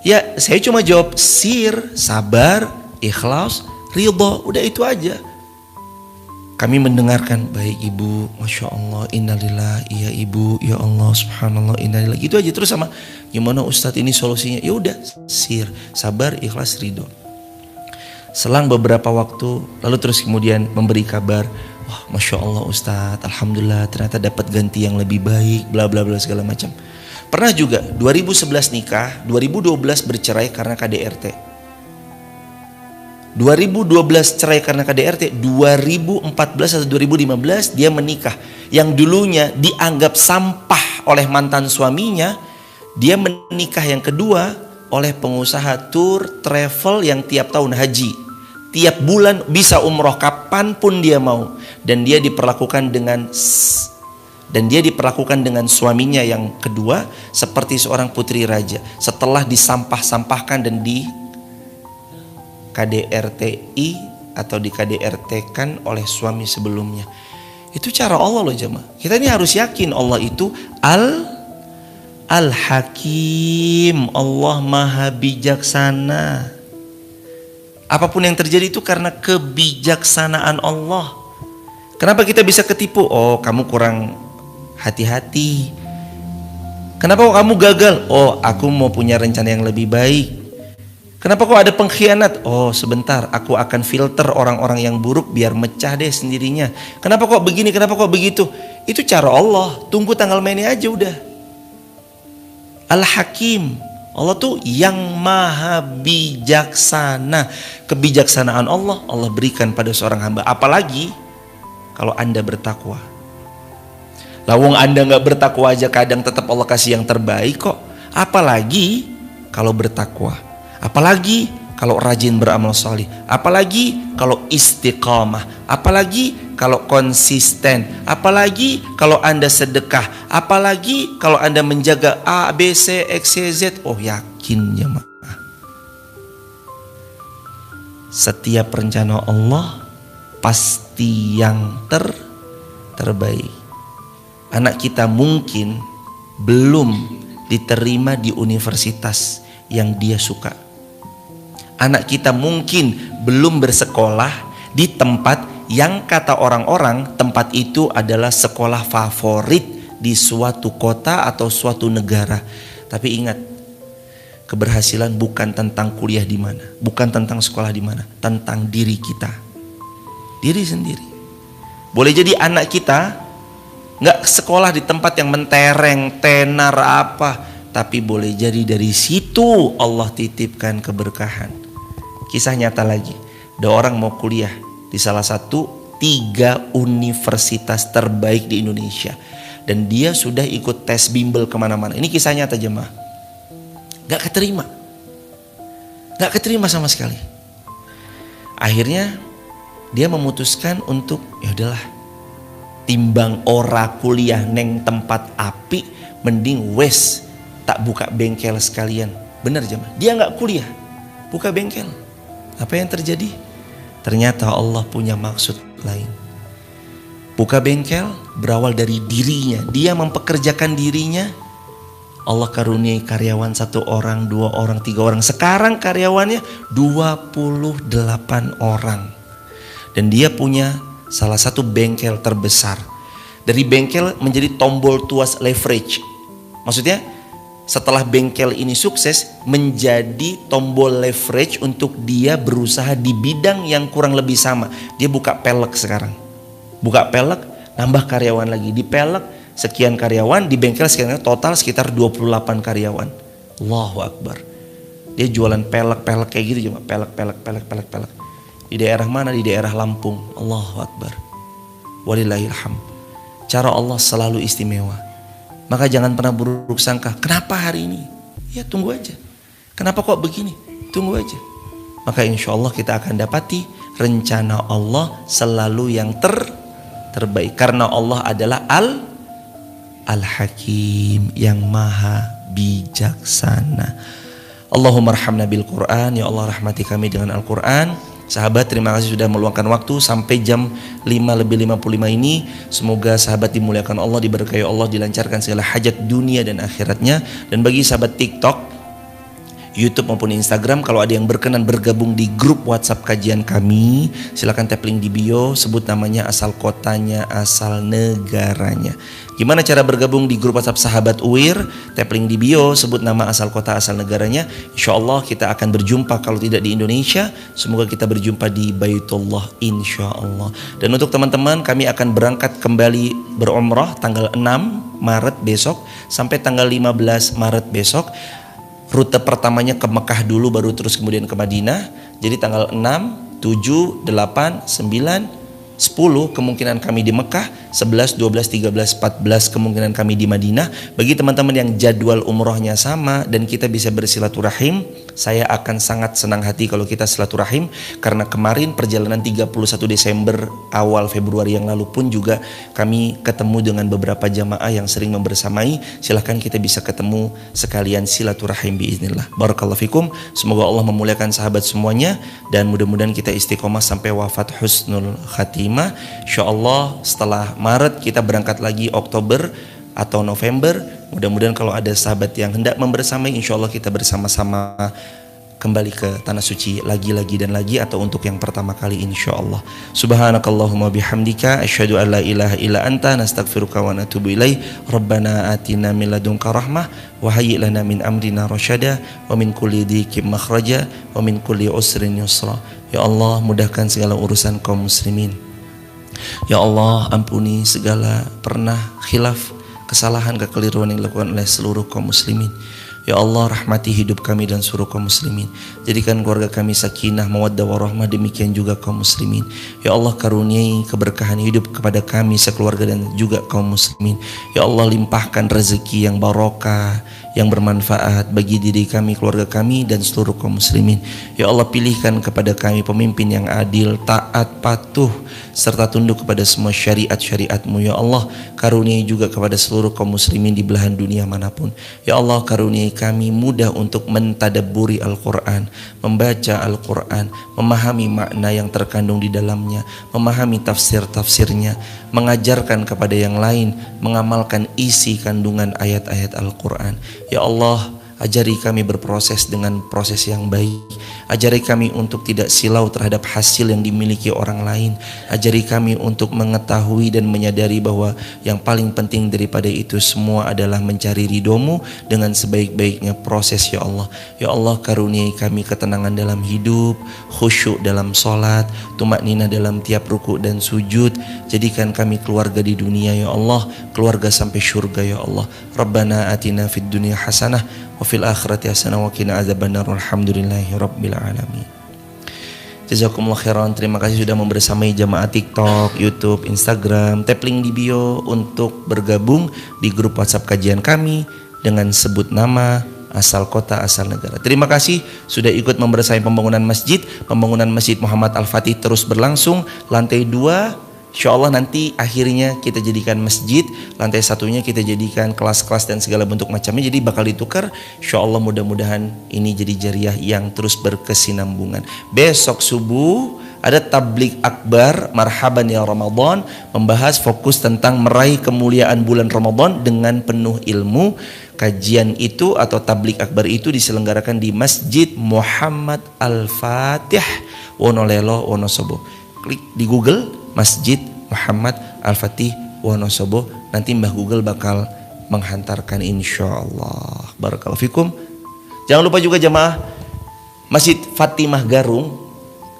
Ya saya cuma jawab sir, sabar, ikhlas, ridho, udah itu aja. Kami mendengarkan, baik ibu, Masya Allah, innalillah, iya ibu, ya Allah, subhanallah, innalillah. Gitu aja terus sama, gimana Ustadz ini solusinya? Ya udah, sir, sabar, ikhlas, ridho. Selang beberapa waktu, lalu terus kemudian memberi kabar, Wah, Masya Allah Ustadz, Alhamdulillah ternyata dapat ganti yang lebih baik, bla bla bla segala macam. Pernah juga 2011 nikah, 2012 bercerai karena KDRT. 2012 cerai karena KDRT, 2014 atau 2015 dia menikah. Yang dulunya dianggap sampah oleh mantan suaminya, dia menikah yang kedua oleh pengusaha tour travel yang tiap tahun haji. Tiap bulan bisa umroh kapanpun dia mau. Dan dia diperlakukan dengan suaminya yang kedua seperti seorang putri raja. Setelah disampah-sampahkan dan di KDRTI atau di KDRT-kan oleh suami sebelumnya. Itu cara Allah loh jemaah. Kita ini harus yakin Allah itu Al-Hakim, Allah Maha Bijaksana. Apapun yang terjadi itu karena kebijaksanaan Allah. Kenapa kita bisa ketipu? Oh, kamu kurang hati-hati. Kenapa kok kamu gagal? Oh, aku mau punya rencana yang lebih baik. Kenapa kok ada pengkhianat? Oh, sebentar, aku akan filter orang-orang yang buruk biar mecah deh sendirinya. Kenapa kok begini? Kenapa kok begitu? Itu cara Allah. Tunggu tanggal mainnya aja udah. Al-Hakim, Allah tuh yang maha bijaksana. Kebijaksanaan Allah berikan pada seorang hamba. Apalagi kalau Anda bertakwa. Lawang Anda gak bertakwa aja kadang tetap Allah kasih yang terbaik kok. Apalagi kalau bertakwa. Apalagi kalau rajin beramal salih. Apalagi kalau istiqamah. Apalagi kalau konsisten. Apalagi kalau Anda sedekah. Apalagi kalau Anda menjaga A, B, C, X, Y, Z. Oh, yakin jemaah, setiap rencana Allah pasti yang terbaik. Anak kita mungkin belum diterima di universitas yang dia suka. Anak kita mungkin belum bersekolah di tempat yang kata orang-orang tempat itu adalah sekolah favorit di suatu kota atau suatu negara. Tapi ingat, keberhasilan bukan tentang kuliah di mana, bukan tentang sekolah di mana, tentang diri kita, diri sendiri. Boleh jadi anak kita nggak sekolah di tempat yang mentereng, tenar apa, tapi boleh jadi dari situ Allah titipkan keberkahan. Kisah nyata lagi, ada orang mau kuliah di salah satu 3 universitas terbaik di Indonesia, dan dia sudah ikut tes bimbel kemana-mana. Ini kisah nyata jemaah. Gak keterima sama sekali. Akhirnya dia memutuskan untuk ya udahlah, timbang ora kuliah neng tempat api, mending wes tak buka bengkel sekalian. Bener jemaah, dia gak kuliah, buka bengkel. Apa yang terjadi? Ternyata Allah punya maksud lain. Buka bengkel berawal dari dirinya. Dia mempekerjakan dirinya. Allah karuniai karyawan 1 orang, 2 orang, 3 orang. Sekarang karyawannya 28 orang. Dan dia punya salah satu bengkel terbesar. Dari bengkel menjadi tombol tuas leverage. Maksudnya setelah bengkel ini sukses, menjadi tombol leverage untuk dia berusaha di bidang yang kurang lebih sama. Dia buka pelek sekarang. Buka pelek, nambah karyawan lagi. Di pelek sekian karyawan, di bengkel sekian, total sekitar 28 karyawan. Allahu Akbar. Dia jualan pelek kayak gitu cuma pelek. Di daerah mana? Di daerah Lampung. Allahu Akbar. Walillahilham. Cara Allah selalu istimewa. Maka jangan pernah buruk sangka. Kenapa hari ini? Ya tunggu aja. Kenapa kok begini? Tunggu aja. Maka insya Allah kita akan dapati rencana Allah selalu yang terbaik. Karena Allah adalah Al-Hakim, yang maha bijaksana. Allahumma arhamna bil Quran. Ya Allah, rahmati kami dengan Al-Quran. Sahabat, terima kasih sudah meluangkan waktu sampai jam 5:55 ini. Semoga sahabat dimuliakan Allah, diberkahi Allah, dilancarkan segala hajat dunia dan akhiratnya. Dan bagi sahabat TikTok, YouTube maupun Instagram. Kalau ada yang berkenan bergabung di grup WhatsApp kajian kami, silakan tap link di bio, sebut namanya, asal kotanya, asal negaranya. Gimana cara bergabung di grup WhatsApp Sahabat UIR? Tap link di bio, sebut nama, asal kota, asal negaranya. Insya Allah kita akan berjumpa, kalau tidak di Indonesia, semoga kita berjumpa di Baitullah insya Allah. Dan untuk teman-teman, kami akan berangkat kembali berumrah tanggal 6 Maret besok sampai tanggal 15 Maret besok. Rute pertamanya ke Mekah dulu, baru terus kemudian ke Madinah. Jadi tanggal 6, 7, 8, 9, 10 kemungkinan kami di Mekah, 11, 12, 13, 14 kemungkinan kami di Madinah. Bagi teman-teman yang jadwal umrohnya sama dan kita bisa bersilaturahim, saya akan sangat senang hati kalau kita silaturahim, karena kemarin perjalanan 31 Desember awal Februari yang lalu pun juga kami ketemu dengan beberapa jamaah yang sering membersamai. Silahkan kita bisa ketemu sekalian silaturahim biiznillah. Barakallahu fikum. Semoga Allah memuliakan sahabat semuanya dan mudah-mudahan kita istiqomah sampai wafat husnul khatimah. Insyaallah setelah Maret kita berangkat lagi Oktober atau November. Mudah-mudahan kalau ada sahabat yang hendak membersamai, insyaallah kita bersama-sama kembali ke tanah suci lagi dan lagi, atau untuk yang pertama kali insyaallah. Subhanakallahumma bihamdika asyhadu an la ilaha illa anta nastaghfiruka wa natubu ilaih. Rabbana atina min ladunka rahmah wa hayyi lana min amrina rasyada wa min kulli dhiqin makhraja wa min kulli usrin yusra. Ya Allah, mudahkan segala urusan kaum muslimin. Ya Allah, ampuni segala pernah khilaf, kesalahan, kekeliruan yang dilakukan oleh seluruh kaum muslimin. Ya Allah, rahmati hidup kami dan seluruh kaum muslimin. Jadikan keluarga kami sakinah, mawaddah warahmah, demikian juga kaum muslimin. Ya Allah, karuniai keberkahan hidup kepada kami sekeluarga dan juga kaum muslimin. Ya Allah, limpahkan rezeki yang barokah, yang bermanfaat bagi diri kami, keluarga kami dan seluruh kaum muslimin. Ya Allah, pilihkan kepada kami pemimpin yang adil, taat, patuh serta tunduk kepada semua syariat-syariat-Mu. Ya Allah, karuniai juga kepada seluruh kaum muslimin di belahan dunia manapun. Ya Allah, karuniai kami mudah untuk mentadabburi Al-Quran, membaca Al-Quran, memahami makna yang terkandung di dalamnya, memahami tafsir-tafsirnya, mengajarkan kepada yang lain, mengamalkan isi kandungan ayat-ayat Al-Quran. Ya Allah, ajari kami berproses dengan proses yang baik. Ajari kami untuk tidak silau terhadap hasil yang dimiliki orang lain. Ajari kami untuk mengetahui dan menyadari bahwa yang paling penting daripada itu semua adalah mencari ridho-Mu dengan sebaik-baiknya proses. Ya Allah, ya Allah, karuniai kami ketenangan dalam hidup, khusyuk dalam sholat, tumakninah dalam tiap ruku dan sujud. Jadikan kami keluarga di dunia, ya Allah, keluarga sampai syurga, ya Allah. Rabbana atina fid dunya hasanah wa fil akhirati hasanah wa qina adzabannar. Alhamdulillahi rabbil alamin. Jazakumullah khairan. Terima kasih sudah membersamai jamaah TikTok, YouTube, Instagram. Tap link di bio untuk bergabung di grup WhatsApp kajian kami dengan sebut nama, asal kota, asal negara. Terima kasih sudah ikut membersamai pembangunan masjid. Pembangunan Masjid Muhammad Al-Fatih terus berlangsung. Lantai 2 insyaallah nanti akhirnya kita jadikan masjid, lantai 1-nya kita jadikan kelas-kelas dan segala bentuk macamnya, jadi bakal ditukar. Insyaallah mudah-mudahan ini jadi jariah yang terus berkesinambungan. Besok subuh ada tabligh akbar marhaban ya Ramadan, membahas fokus tentang meraih kemuliaan bulan Ramadan dengan penuh ilmu. Kajian itu atau tabligh akbar itu diselenggarakan di Masjid Muhammad Al-Fatih Wonolelo Wonosobo. Klik di Google Masjid Muhammad Al-Fatih Wonosobo, nanti Mbah Google bakal menghantarkan insyaallah. Barakallahu fikum. Jangan lupa juga jamaah Masjid Fatimah Garung.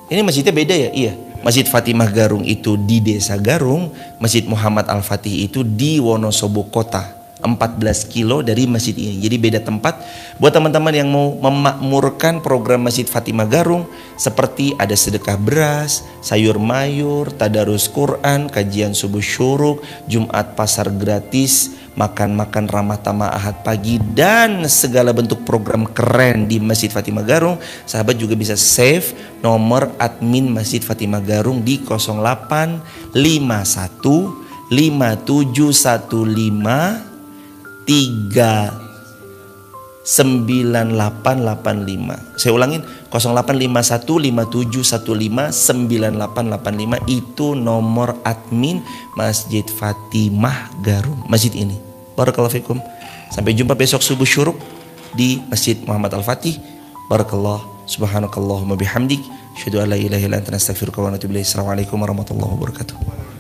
Ini masjidnya beda ya? Iya. Masjid Fatimah Garung itu di Desa Garung, Masjid Muhammad Al-Fatih itu di Wonosobo Kota. 14 kilo dari masjid ini, jadi beda tempat. Buat teman-teman yang mau memakmurkan program Masjid Fatimah Garung, seperti ada sedekah beras, sayur mayur, tadarus Quran, kajian subuh syuruk, Jumat pasar gratis, makan-makan ramah tamah ahad pagi, dan segala bentuk program keren di Masjid Fatimah Garung. Sahabat juga bisa save nomor admin Masjid Fatimah Garung di 0851 5715 39885. Saya ulangin, 085157159885 itu nomor admin Masjid Fatimah Garung, masjid ini. Barakallahu fikum. Sampai jumpa besok subuh syuruk di Masjid Muhammad Al-Fatih. Barakallah, subhanakallahumma bihamdik, asyhadu an la ilaha illa anta, astaghfiruka wa atubu ilaik. Assalamualaikum warahmatullahi wabarakatuh.